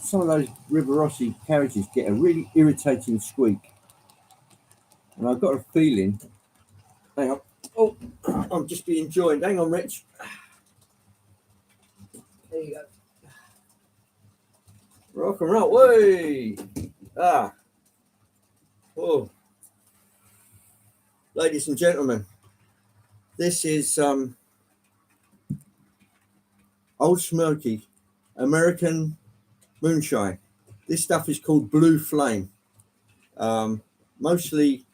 some of those Rivarossi carriages get a really irritating squeak. And I've got a feeling. Hang on. Oh, I'm just being joined. Hang on, Rich. There you go. Rock and roll. Way. Oh. Ladies and gentlemen, this is Old Smoky American moonshine. This stuff is called Blue Flame. Mostly,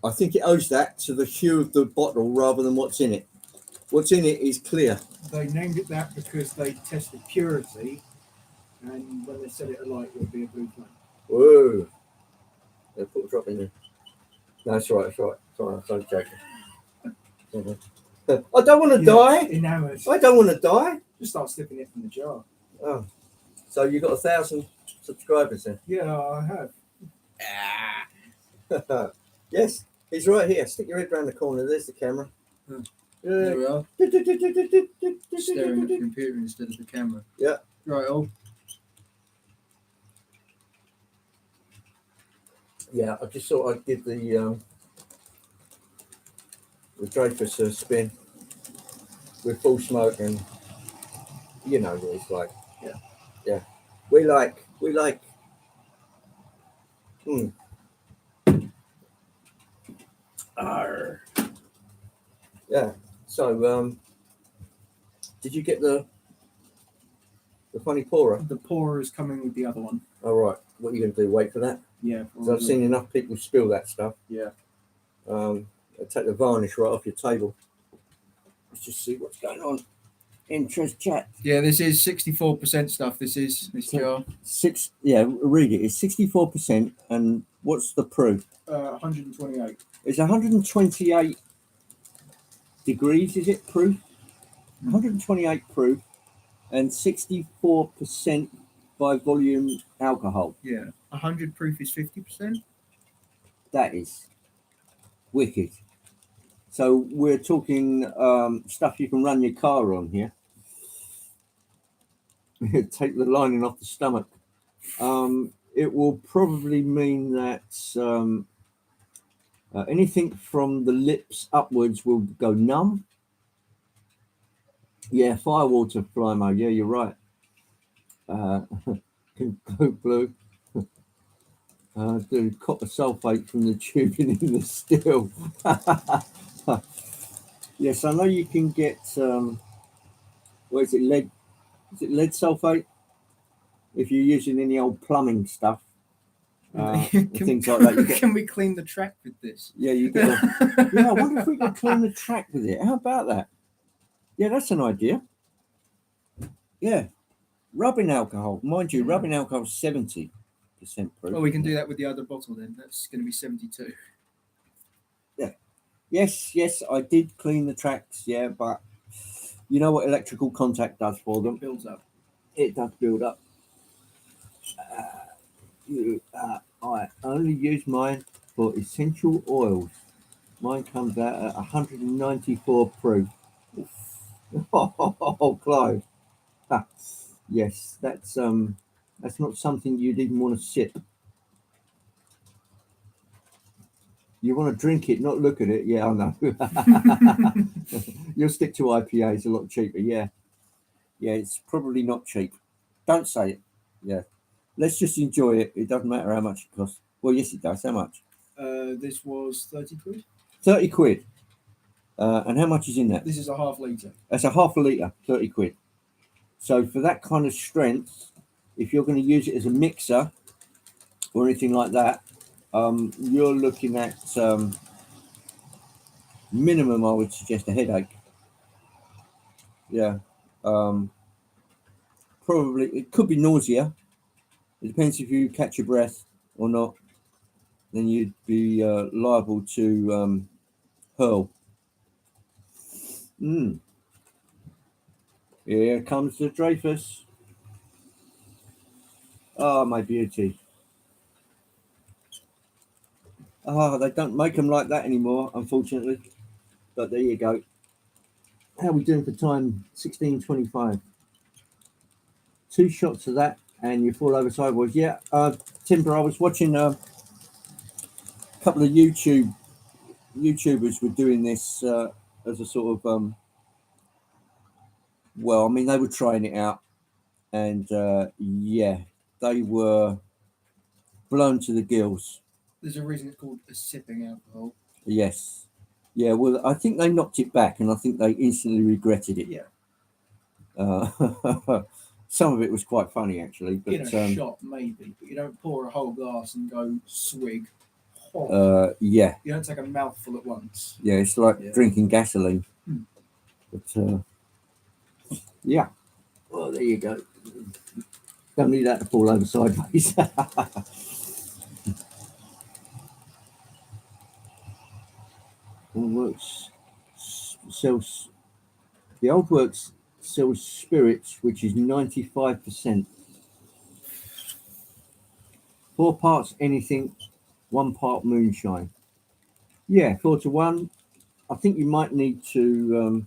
I think it owes that to the hue of the bottle rather than what's in it. What's in it is clear. They named it that because they tested purity, and when they set it alight, it would be a blue flame. Whoa. They put a drop in there. No, that's right, that's right. Sorry, I'm joking. I don't want to die. Enamoured. I don't want to die. Just start slipping it from the jar. Oh. So you got 1,000 subscribers then? Yeah, I have. Yes, he's right here. Stick your head round the corner. There's the camera. There we are. Staring at the computer instead of the camera. Yeah. Right, all. Yeah, I just thought I'd give the Dreyfus a spin with full smoke, and you know what it's like. Yeah. Yeah. We like. Arr. Yeah. So, did you get the funny pourer? The pourer is coming with the other one. All right. What are you going to do? Wait for that? Yeah. Because I've seen enough people spill that stuff. Yeah. Take the varnish right off your table. Let's just see what's going on. Interest chat. Yeah, this is 64% stuff. This jar. Read it. It's 64%. And what's the proof? 128. It's 128 degrees, is it, proof? 128 proof and 64% by volume alcohol. Yeah. 100 proof is 50%. That is wicked. So we're talking stuff you can run your car on here. Take the lining off the stomach. It will probably mean that anything from the lips upwards will go numb. Yeah, firewater Flymo. Yeah, you're right. Go blue. Do copper sulfate from the tubing in the steel. Yes, I know you can get what is it, lead? Is it lead sulfate? If you're using any old plumbing stuff, and things like that, you get. Can we clean the track with this? Yeah, you get. Yeah, I wonder if we could clean the track with it. How about that? Yeah, that's an idea. Yeah, rubbing alcohol, mind you, Yeah. rubbing alcohol 70% proof. Well, we can do that with the other bottle then. That's going to be 72. Yes, I did clean the tracks. Yeah, but you know what electrical contact does for them? It builds up. It does build up. I only use mine for essential oils. Mine comes out at 194 proof. Oh, Clive. Ah, yes, that's not something you'd even want to sip. You want to drink it, not look at it. Yeah, I know. You'll stick to IPAs, a lot cheaper. Yeah, yeah, it's probably not cheap. Don't say it. Yeah, let's just enjoy it. It doesn't matter how much it costs. Well, yes, it does. How much? This was 30 quid. 30 quid. And how much is in that? This is a half litre. That's a half a litre, 30 quid. So for that kind of strength, if you're going to use it as a mixer or anything like that, you're looking at minimum, I would suggest a headache. Yeah. Probably, it could be nausea. It depends if you catch your breath or not. Then you'd be liable to hurl. Here comes the Dreyfus. Oh, my beauty. Oh, they don't make them like that anymore, unfortunately. But there you go. How are we doing for time? 16:25. 2 shots of that, and you fall over sideways. Yeah, Timber. I was watching a couple of YouTubers were doing this as a sort of well, I mean, they were trying it out, and yeah, they were blown to the gills. There's a reason it's called a sipping alcohol. Yes. Yeah, well, I think they knocked it back, and I think they instantly regretted it. Yeah. Some of it was quite funny, actually. But In a shot, maybe, but you don't pour a whole glass and go swig. yeah, You don't take a mouthful at once. yeah, it's like drinking gasoline. Hmm. But yeah, well, there you go. Don't need that to fall over sideways. Old Works sells the Old Works sells spirits, which is 95%. 4 parts anything, 1 part moonshine. Yeah, 4-1. I think you might need to,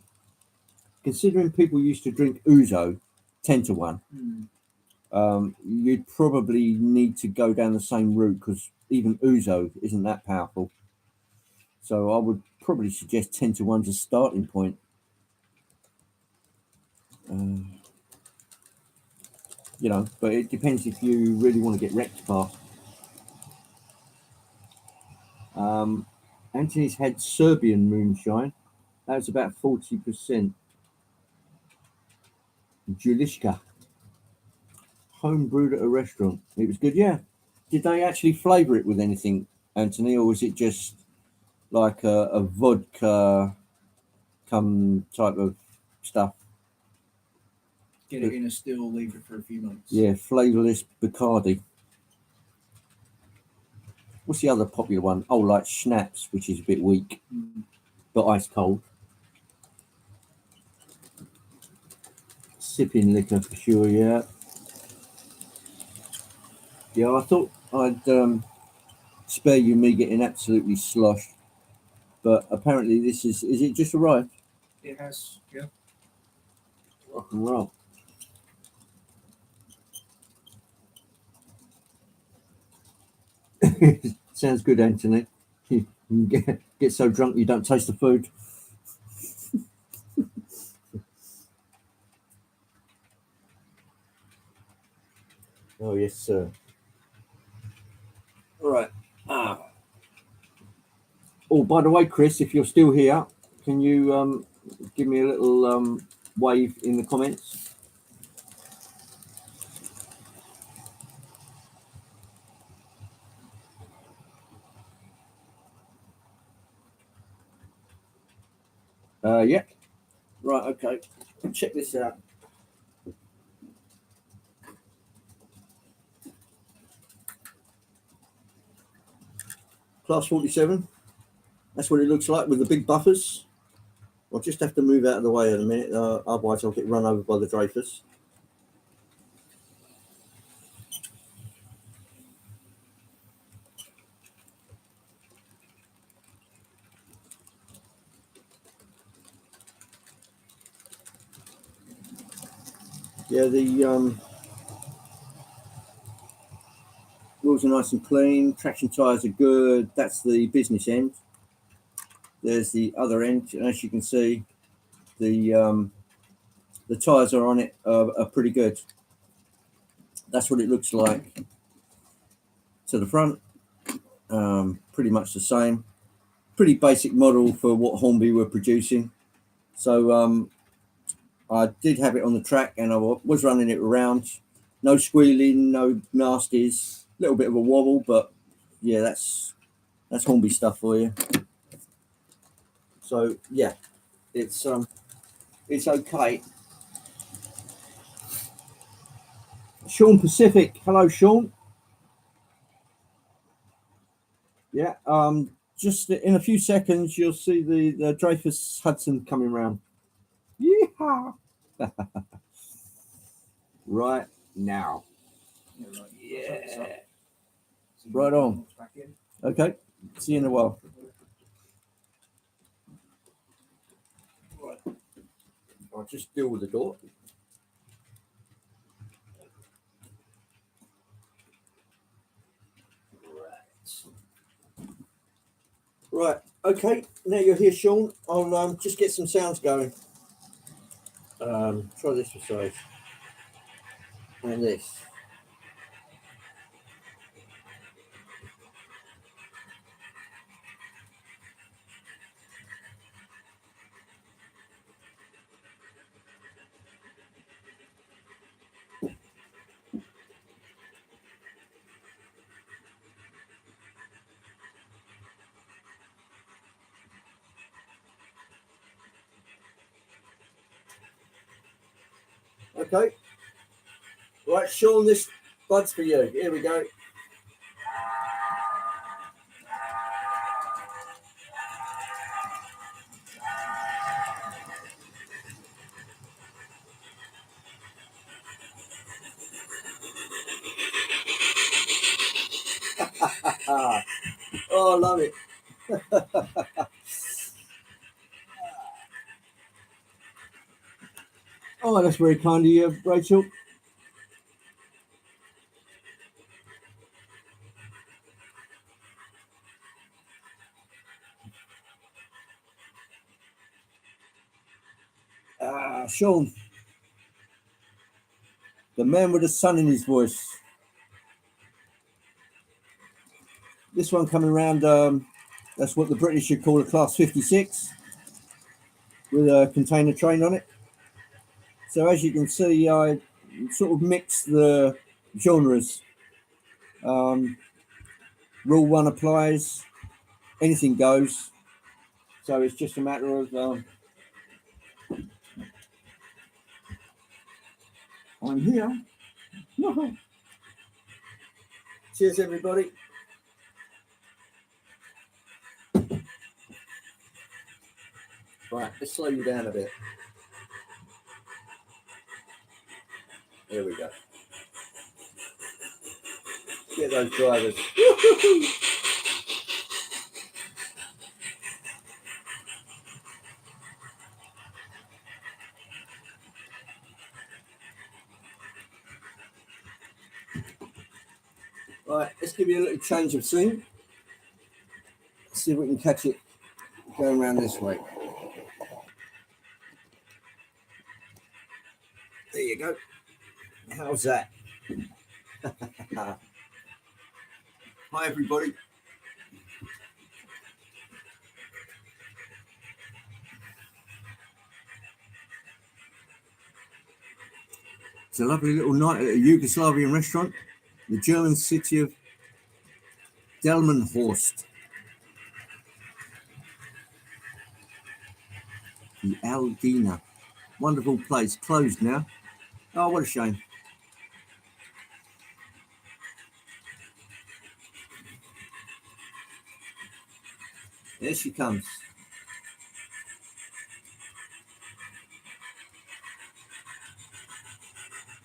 considering people used to drink ouzo, 10-1. You'd probably need to go down the same route because even ouzo isn't that powerful. So I would probably suggest 10-1 as a starting point. You know, but it depends if you really want to get wrecked fast. Anthony's had Serbian moonshine. That was about 40%. Julishka. Home brewed at a restaurant. It was good, yeah. Did they actually flavour it with anything, Anthony, or was it just like a vodka come type of stuff? Get it in a still, leave it for a few months. Yeah, flavourless Bacardi. What's the other popular one? Oh, like schnapps, which is a bit weak, but ice cold. Sipping liquor for sure, yeah. Yeah, I thought I'd spare you me getting absolutely sloshed, but apparently this is it just arrived? It has, yeah. Rock and roll. Sounds good, Anthony. You can get so drunk you don't taste the food. Oh yes, sir. All right. Oh, by the way, Chris, if you're still here, can you give me a little wave in the comments? Yeah. Right. Okay. Check this out. Class 47. That's what it looks like with the big buffers. I'll just have to move out of the way in a minute, otherwise I'll get run over by the Dreyfus. Yeah, the wheels are nice and clean. Traction tyres are good. That's the business end. There's the other end, and as you can see, the tyres are on it are pretty good. That's what it looks like to the front. Pretty much the same. Pretty basic model for what Hornby were producing. So I did have it on the track, and I was running it around. No squealing, no nasties. A little bit of a wobble, but yeah, that's Hornby stuff for you. So yeah, it's okay. Sean Pacific, hello Sean. Yeah, just in a few seconds you'll see the Dreyfus Hudson coming round. Yeehaw! Right now. Yeah. Right on. Okay. See you in a while. Right. I'll just deal with the door. Right. Okay. Now you're here, Sean. I'll just get some sounds going. Try this size. And this. Okay. Right, Sean, this bud's for you. Here we go. Oh, I love it. Oh, that's very kind of you, Rachel. Sean, the man with the sun in his voice. This one coming around, that's what the British should call a Class 56 with a container train on it. So as you can see, I sort of mix the genres. Rule 1 applies, anything goes. So it's just a matter of I'm here. Cheers, everybody. Right, let's slow you down a bit. There we go. Get those drivers. Right, let's give you a little change of scene. See if we can catch it going around this way. There you go. How's that? Hi, everybody. It's a lovely little night at a Yugoslavian restaurant, the German city of Delmenhorst. The Aldina. Wonderful place. Closed now. Oh, what a shame. There she comes.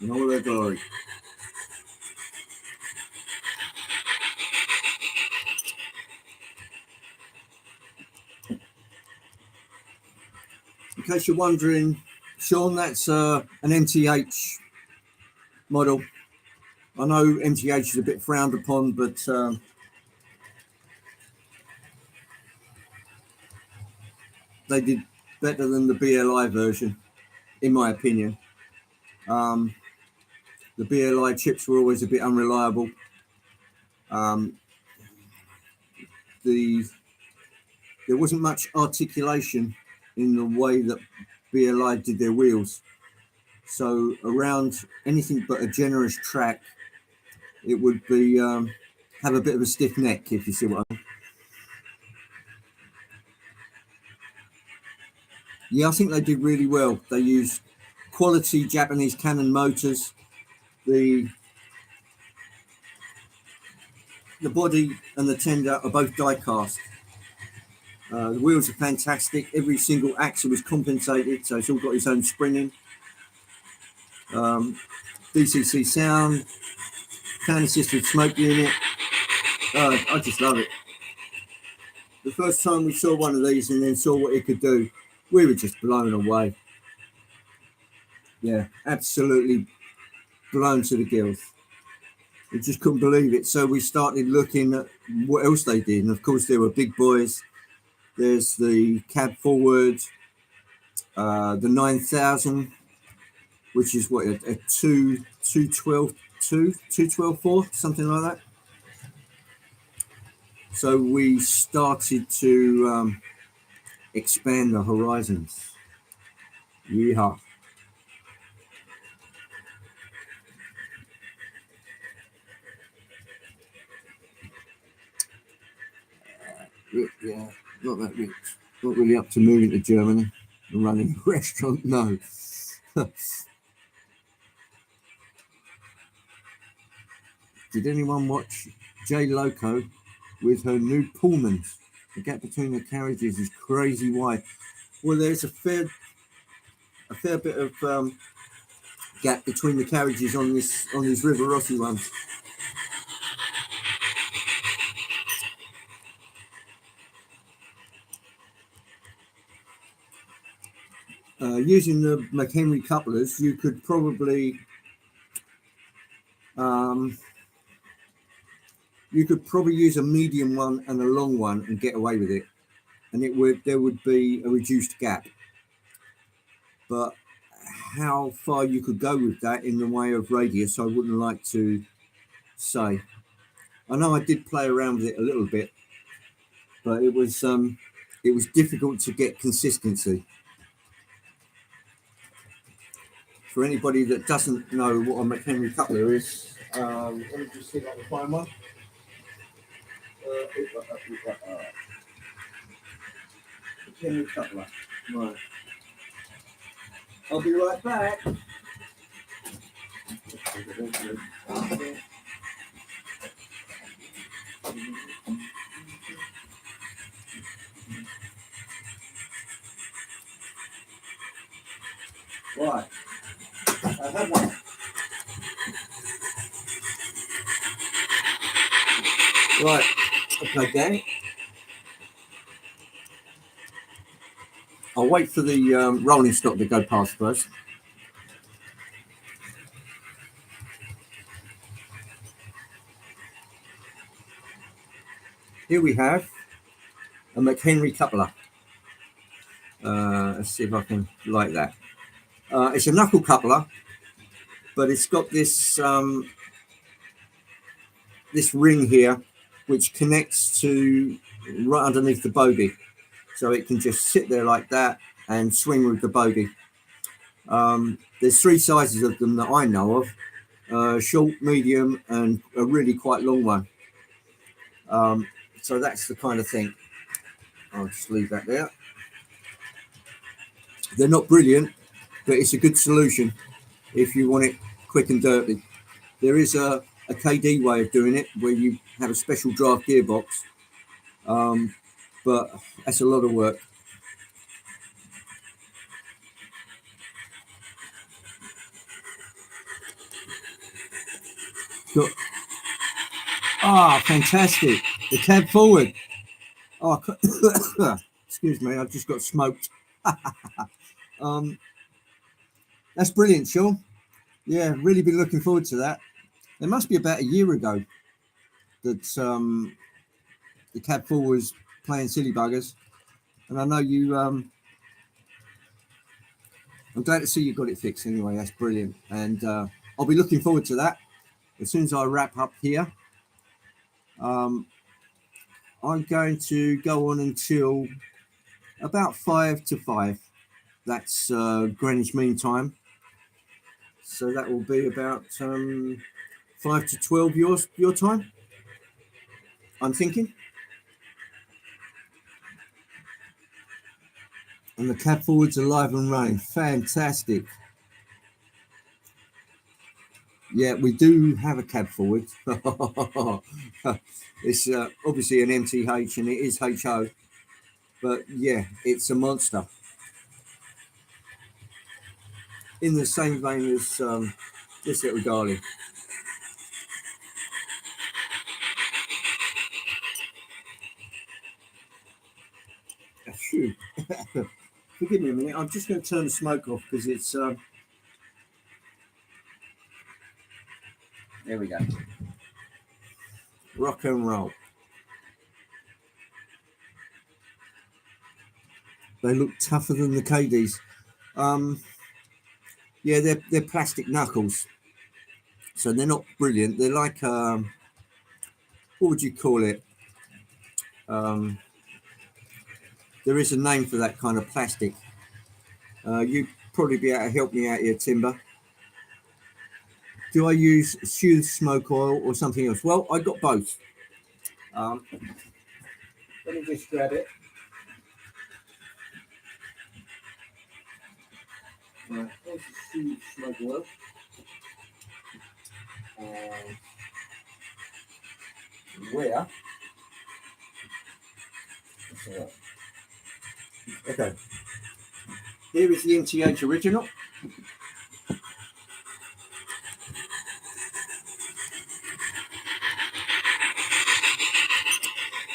In all her glory. In case you're wondering, Sean, that's an MTH model. I know MTH is a bit frowned upon, but they did better than the BLI version, in my opinion. The BLI chips were always a bit unreliable. There wasn't much articulation in the way that BLI did their wheels. So around anything but a generous track, it would be have a bit of a stiff neck, if you see what I mean. Yeah, I think they did really well. They used quality Japanese Canon motors. The body and the tender are both die cast. The wheels are fantastic. Every single axle was compensated, so it's all got its own springing. DCC sound, fan assisted smoke unit. I just love it. The first time we saw one of these and then saw what it could do, we were just blown away. Yeah, absolutely blown to the gills. We just couldn't believe it. So we started looking at what else they did. And of course, there were big boys. There's the cab forward, the 9000, which is what, a 212.4, something like that. So we started to expand the horizons. Yeehaw. Yeah, not that rich. Not really up to moving to Germany and running a restaurant, no. Did anyone watch J Loco with her new Pullmans? The gap between the carriages is crazy wide. Well, there's a fair bit of gap between the carriages on these Rivarossi ones. Using the McHenry couplers, you could probably use a medium one and a long one and get away with it, and there would be a reduced gap. But how far you could go with that in the way of radius, I wouldn't like to say. I know I did play around with it a little bit, but it was difficult to get consistency. For anybody that doesn't know what a McHenry coupler is, let me just see if I can find one. McHenry coupler. Right. I'll be right back. Right. I have one. Right. Okay, gang. I'll wait for the rolling stock to go past first. Here we have a McHenry coupler. Let's see if I can light that. It's a knuckle coupler, but it's got this this ring here, which connects to right underneath the bogey. So it can just sit there like that and swing with the bogey. There's three sizes of them that I know of: short, medium, and a really quite long one. So that's the kind of thing. I'll just leave that there. They're not brilliant, but it's a good solution if you want it quick and dirty. There is a KD way of doing it where you have a special draft gearbox, but that's a lot of work. Got, fantastic. The cab forward. Oh, excuse me, I've just got smoked. That's brilliant, Sean. Yeah, really been looking forward to that. It must be about a year ago that the cab forward was playing silly buggers, and I know you. I'm glad to see you got it fixed anyway. That's brilliant, and I'll be looking forward to that as soon as I wrap up here. I'm going to go on until about 5 to 5. That's Greenwich Mean Time. So that will be about 5 to 12 your time, I'm thinking. And the cab forwards are live and running. Fantastic. Yeah, we do have a cab forward. It's obviously an MTH and it is HO. But yeah, it's a monster. In the same vein as this little darling. Phew. Forgive me a minute. I'm just going to turn the smoke off because it's. There we go. Rock and roll. They look tougher than the KDs. Yeah, they're plastic knuckles, so they're not brilliant. They're like what would you call it? There is a name for that kind of plastic. You'd probably be able to help me out here, Timber. Do I use Soothe smoke oil or something else? Well, I got both. Let me just grab it. Right, here's the Soothe smoke oil. Where? Okay. Here is the MTH original.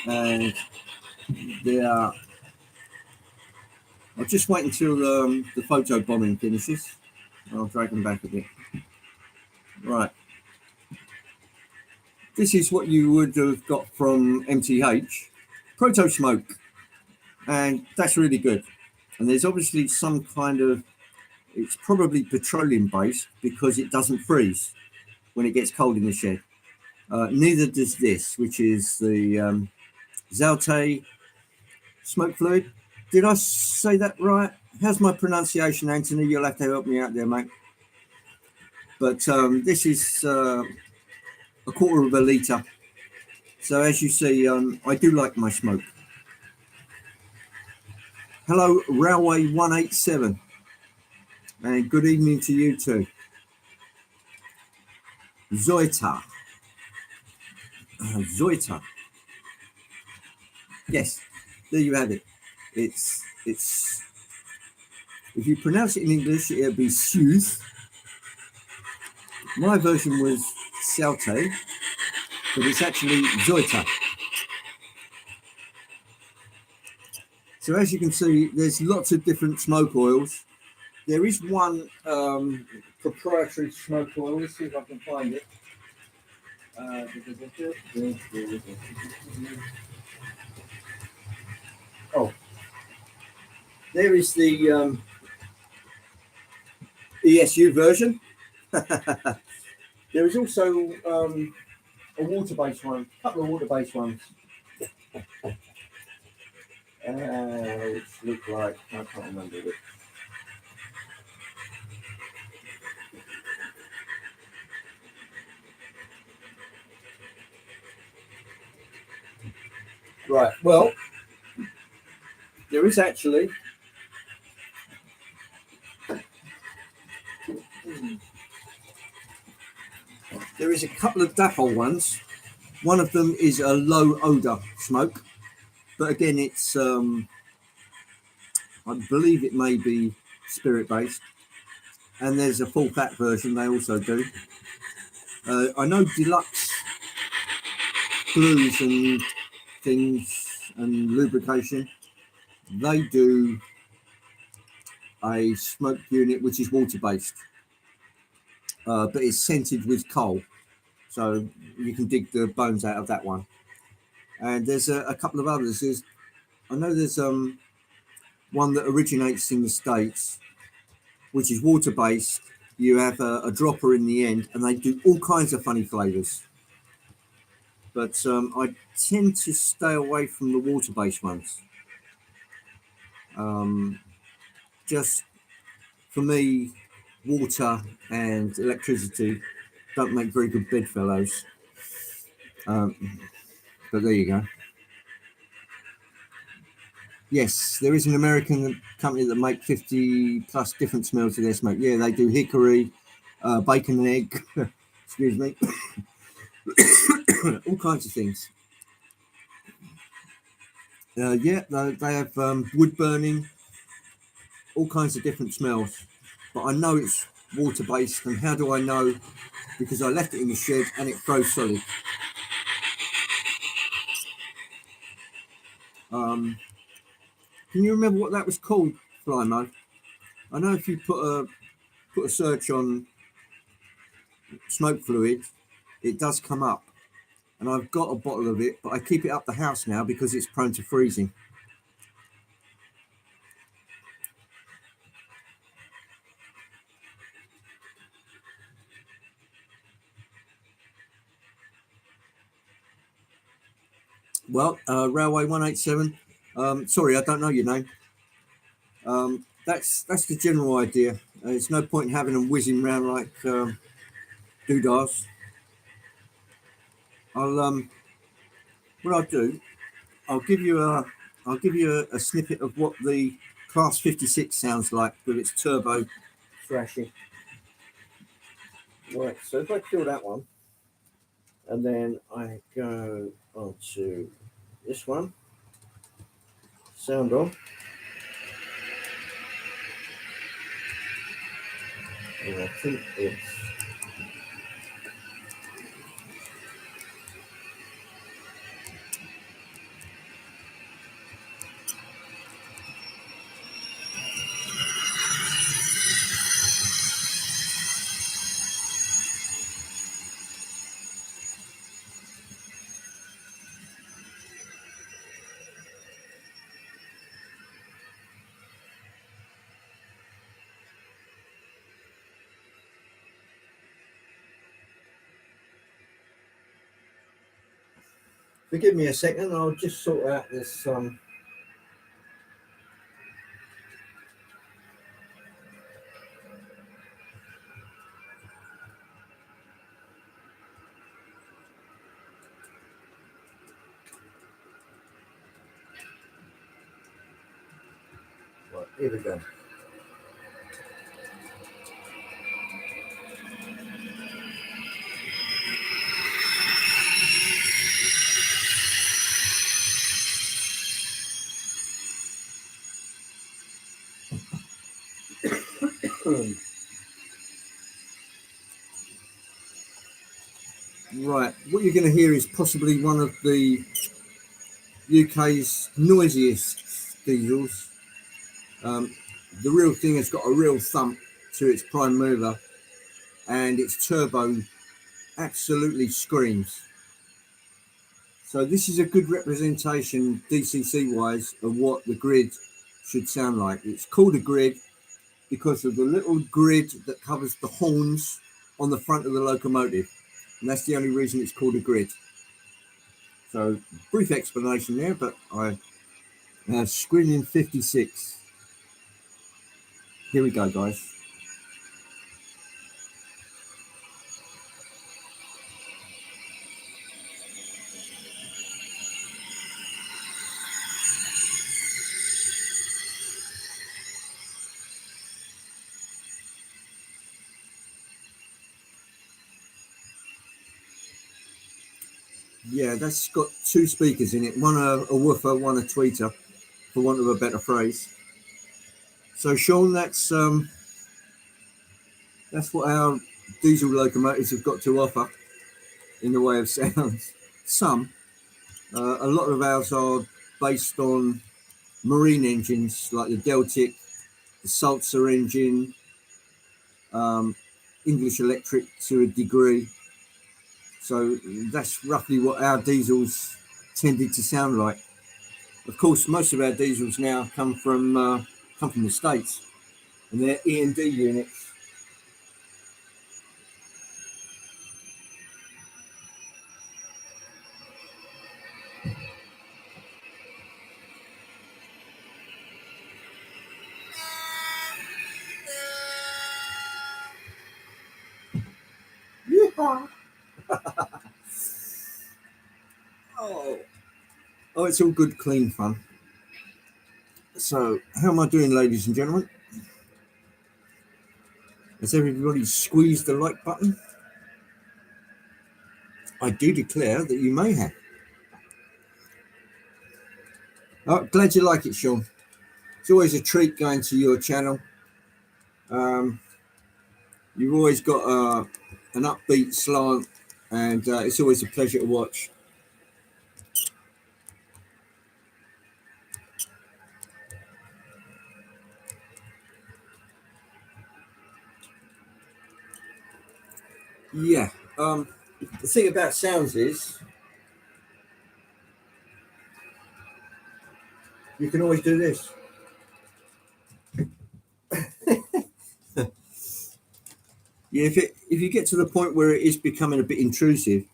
And they are. I'll just wait until the photo bombing finishes. I'll drag them back a bit. Right. This is what you would have got from MTH. Proto smoke. And that's really good. And there's obviously some kind of, it's probably petroleum based because it doesn't freeze when it gets cold in the shed. Neither does this, which is the Zalte smoke fluid. Did I say that right? How's my pronunciation, Anthony? You'll have to help me out there, mate. But this is a quarter of a litre. So as you see, I do like my smoke. Hello, Railway 187. And good evening to you too. Zoita. Zoita. Yes, there you have it. It's if you pronounce it in English, it'll be Soothe. My version was Salte, but it's actually Zoita. So as you can see, there's lots of different smoke oils. There is one proprietary smoke oil. Let's see if I can find it. Oh, there is the ESU version. There is also a water-based one, a couple of water-based ones. Which look like, I can't remember which. Right. Well, there is actually a couple of dapple ones. One of them is a low odor smoke, but again, it's I believe it may be spirit based. And there's a full fat version they also do. I know deluxe glues and things and lubrication, they do a smoke unit which is water based, but it's scented with coal, so you can dig the bones out of that one. And there's a couple of others. I know there's one that originates in the States, which is water based. You have a dropper in the end, and they do all kinds of funny flavors. But I tend to stay away from the water based ones. Just for me, water and electricity don't make very good bedfellows. Um, but there you go. Yes, there is an American company that make 50 plus different smells to their smoke. Yeah, they do hickory, bacon and egg, excuse me, all kinds of things. Yeah, they have wood burning, all kinds of different smells. But I know it's water based, and how do I know? Because I left it in the shed and it froze solid. Can you remember what that was called, Flymo? I know if you put a search on smoke fluid, it does come up. And I've got a bottle of it, but I keep it up the house now because it's prone to freezing. Well, Railway 187. Sorry, I don't know your name. That's the general idea. It's no point in having them whizzing around like doodahs. What I'll do, I'll give you a snippet of what the Class 56 sounds like with its turbo thrashing. Right, so if I kill that one, and then I go on to this one, sound on, and I think it's forgive me a second, I'll just sort out this right, here we go. Right, what you're going to hear is possibly one of the UK's noisiest diesels. The real thing has got a real thump to its prime mover, and its turbo absolutely screams. So this is a good representation, DCC wise, of what the grid should sound like. It's called a grid because of the little grid that covers the horns on the front of the locomotive, and that's the only reason it's called a grid. So brief explanation there, but I screening 56. Here we go, guys. Yeah, that's got two speakers in it. One a woofer, one a tweeter, for want of a better phrase. So Sean, that's what our diesel locomotives have got to offer in the way of sounds. Some, a lot of ours are based on marine engines like the Deltic, the Sulzer engine, um, English Electric to a degree. So that's roughly what our diesels tended to sound like. Of course, most of our diesels now come from the States, and they're E&D units. Yeehaw! Oh, oh, it's all good, clean fun. So, how am I doing, ladies and gentlemen? Has everybody squeezed the like button? I do declare that you may have. Oh, glad you like it, Sean. It's always a treat going to your channel. Um, you've always got an upbeat slant, and it's always a pleasure to watch. Yeah. The thing about sounds is you can always do this. Yeah, if you get to the point where it is becoming a bit intrusive,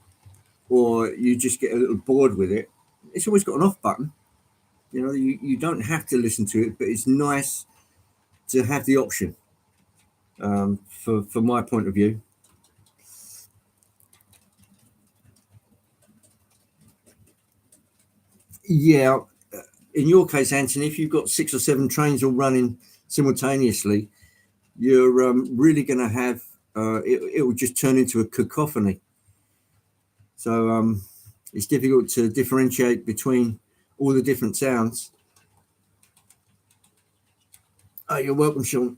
or you just get a little bored with it, it's always got an off button. You know, you don't have to listen to it, but it's nice to have the option. For my point of view. Yeah, in your case, Anthony, if you've got 6 or 7 trains all running simultaneously, you're really going to have it will just turn into a cacophony. So it's difficult to differentiate between all the different sounds. Oh, you're welcome, Sean.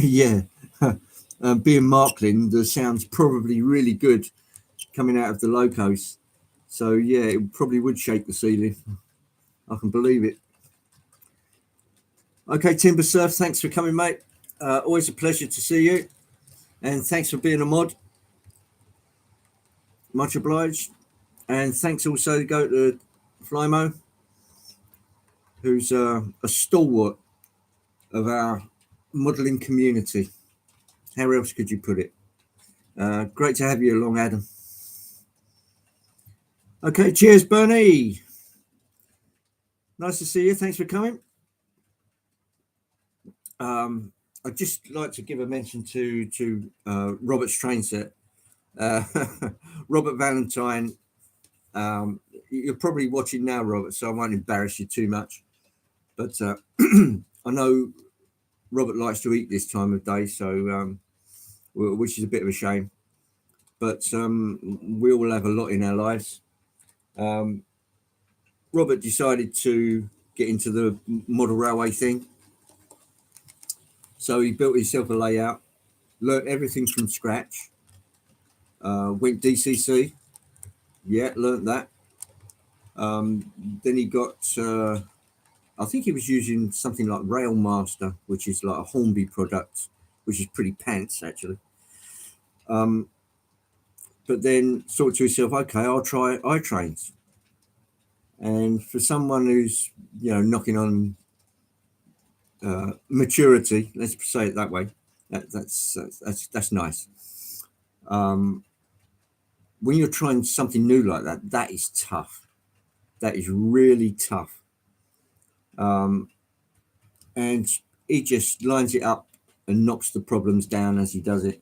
Yeah. Being Markland, the sound's probably really good coming out of the locos. So yeah, it probably would shake the ceiling. I can believe it. Okay, Timber Surf, thanks for coming, mate. Always a pleasure to see you. And thanks for being a mod. Much obliged. And thanks also go to Flymo, who's a stalwart of our modelling community. How else could you put it? Great to have you along, Adam. Okay, cheers, Bernie. Nice to see you. Thanks for coming. I'd just like to give a mention to Robert's train set. Robert Valentine. You're probably watching now, Robert, so I won't embarrass you too much. But I know Robert likes to eat this time of day, so which is a bit of a shame. But we all have a lot in our lives. Robert decided to get into the model railway thing. So he built himself a layout, learnt everything from scratch, went DCC. Yeah, learnt that. Then he got, I think he was using something like Railmaster, which is like a Hornby product, which is pretty pants actually. But then thought to himself, okay, I'll try iTrains. And for someone who's, knocking on maturity, let's say it that way, that's nice. When you're trying something new like that, that is tough. That is really tough. And he just lines it up and knocks the problems down as he does it.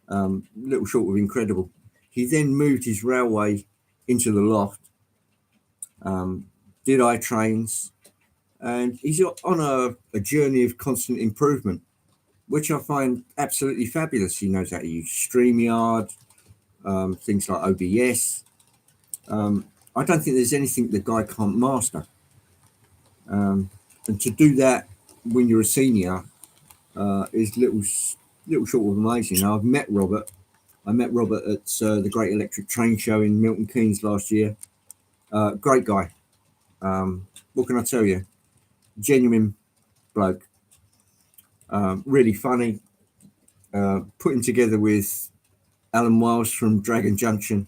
Little short of incredible. He then moved his railway into the loft, did iTrains, and he's on a journey of constant improvement, which I find absolutely fabulous. He knows how to use StreamYard, things like OBS. I don't think there's anything the guy can't master. And to do that when you're a senior is little short of amazing. Now, I've met Robert. I met Robert at the Great Electric Train Show in Milton Keynes last year. Great guy. What can I tell you? Genuine bloke. Really funny. Put him together with Alan Wiles from Dragon Junction,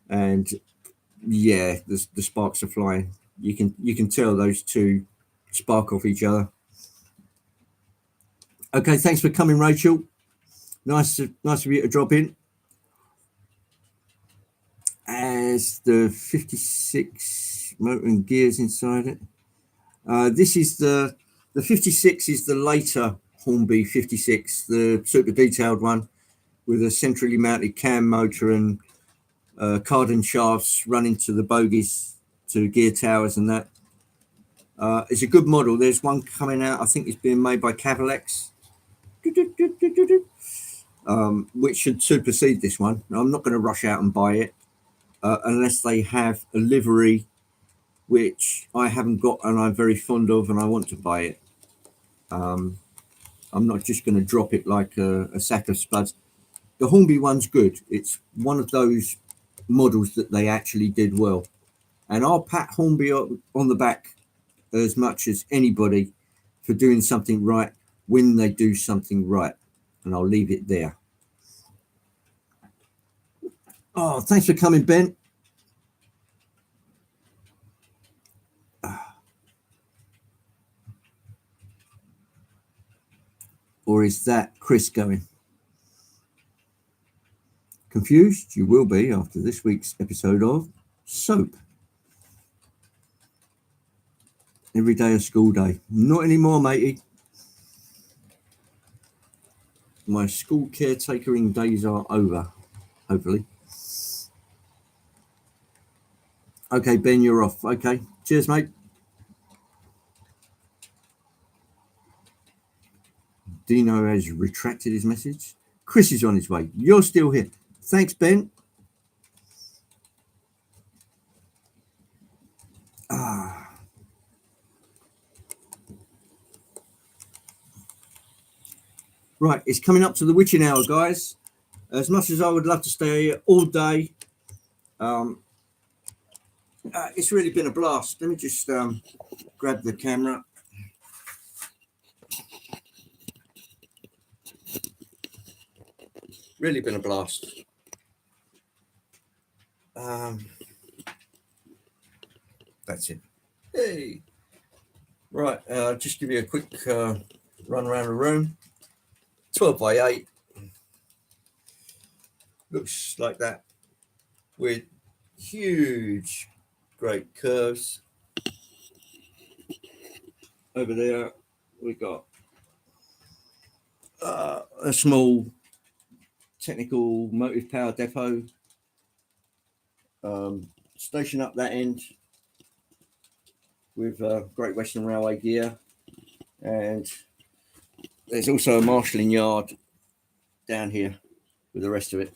and yeah, the sparks are flying. You can tell those two spark off each other. Okay, thanks for coming, Rachel. Nice of you to drop in. As the 56 motor and gears inside it. This is the 56 is the later Hornby 56, the super detailed one with a centrally mounted cam motor and cardan shafts running to the bogies, to gear towers and that. It's a good model. There's one coming out, I think it's being made by Cavalex, which should supersede this one. I'm not going to rush out and buy it unless they have a livery, which I haven't got and I'm very fond of, and I want to buy it. I'm not just going to drop it like a sack of spuds. The Hornby one's good. It's one of those models that they actually did well. And I'll pat Hornby on the back as much as anybody for doing something right when they do something right. And I'll leave it there. Oh, thanks for coming, Ben. Or is that Chris going? Confused? You will be after this week's episode of Soap. Every day a school day. Not anymore, matey. My school caretakering days are over, hopefully. Okay, Ben, you're off. Okay, cheers, mate. Dino has retracted his message. Chris is on his way. You're still here. Thanks, Ben. Right, it's coming up to the witching hour, guys. As much as I would love to stay here all day, it's really been a blast. Let me just grab the camera. Really been a blast. That's it. Hey. Right, just give you a quick run around the room. 12 by 8. Looks like that with huge, great curves. Over there, we've got a small technical motive power depot. Station up that end with Great Western Railway gear, and there's also a marshalling yard down here with the rest of it.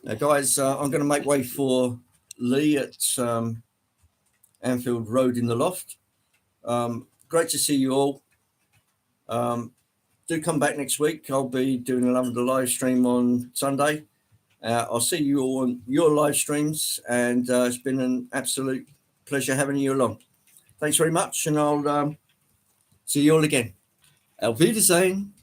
Now, guys, I'm going to make way for Lee at Anfield Road in the Loft. Great to see you all. Do come back next week. I'll be doing another live stream on Sunday. I'll see you all on your live streams, and it's been an absolute pleasure having you along. Thanks very much, and I'll see you all again. Auf Wiedersehen.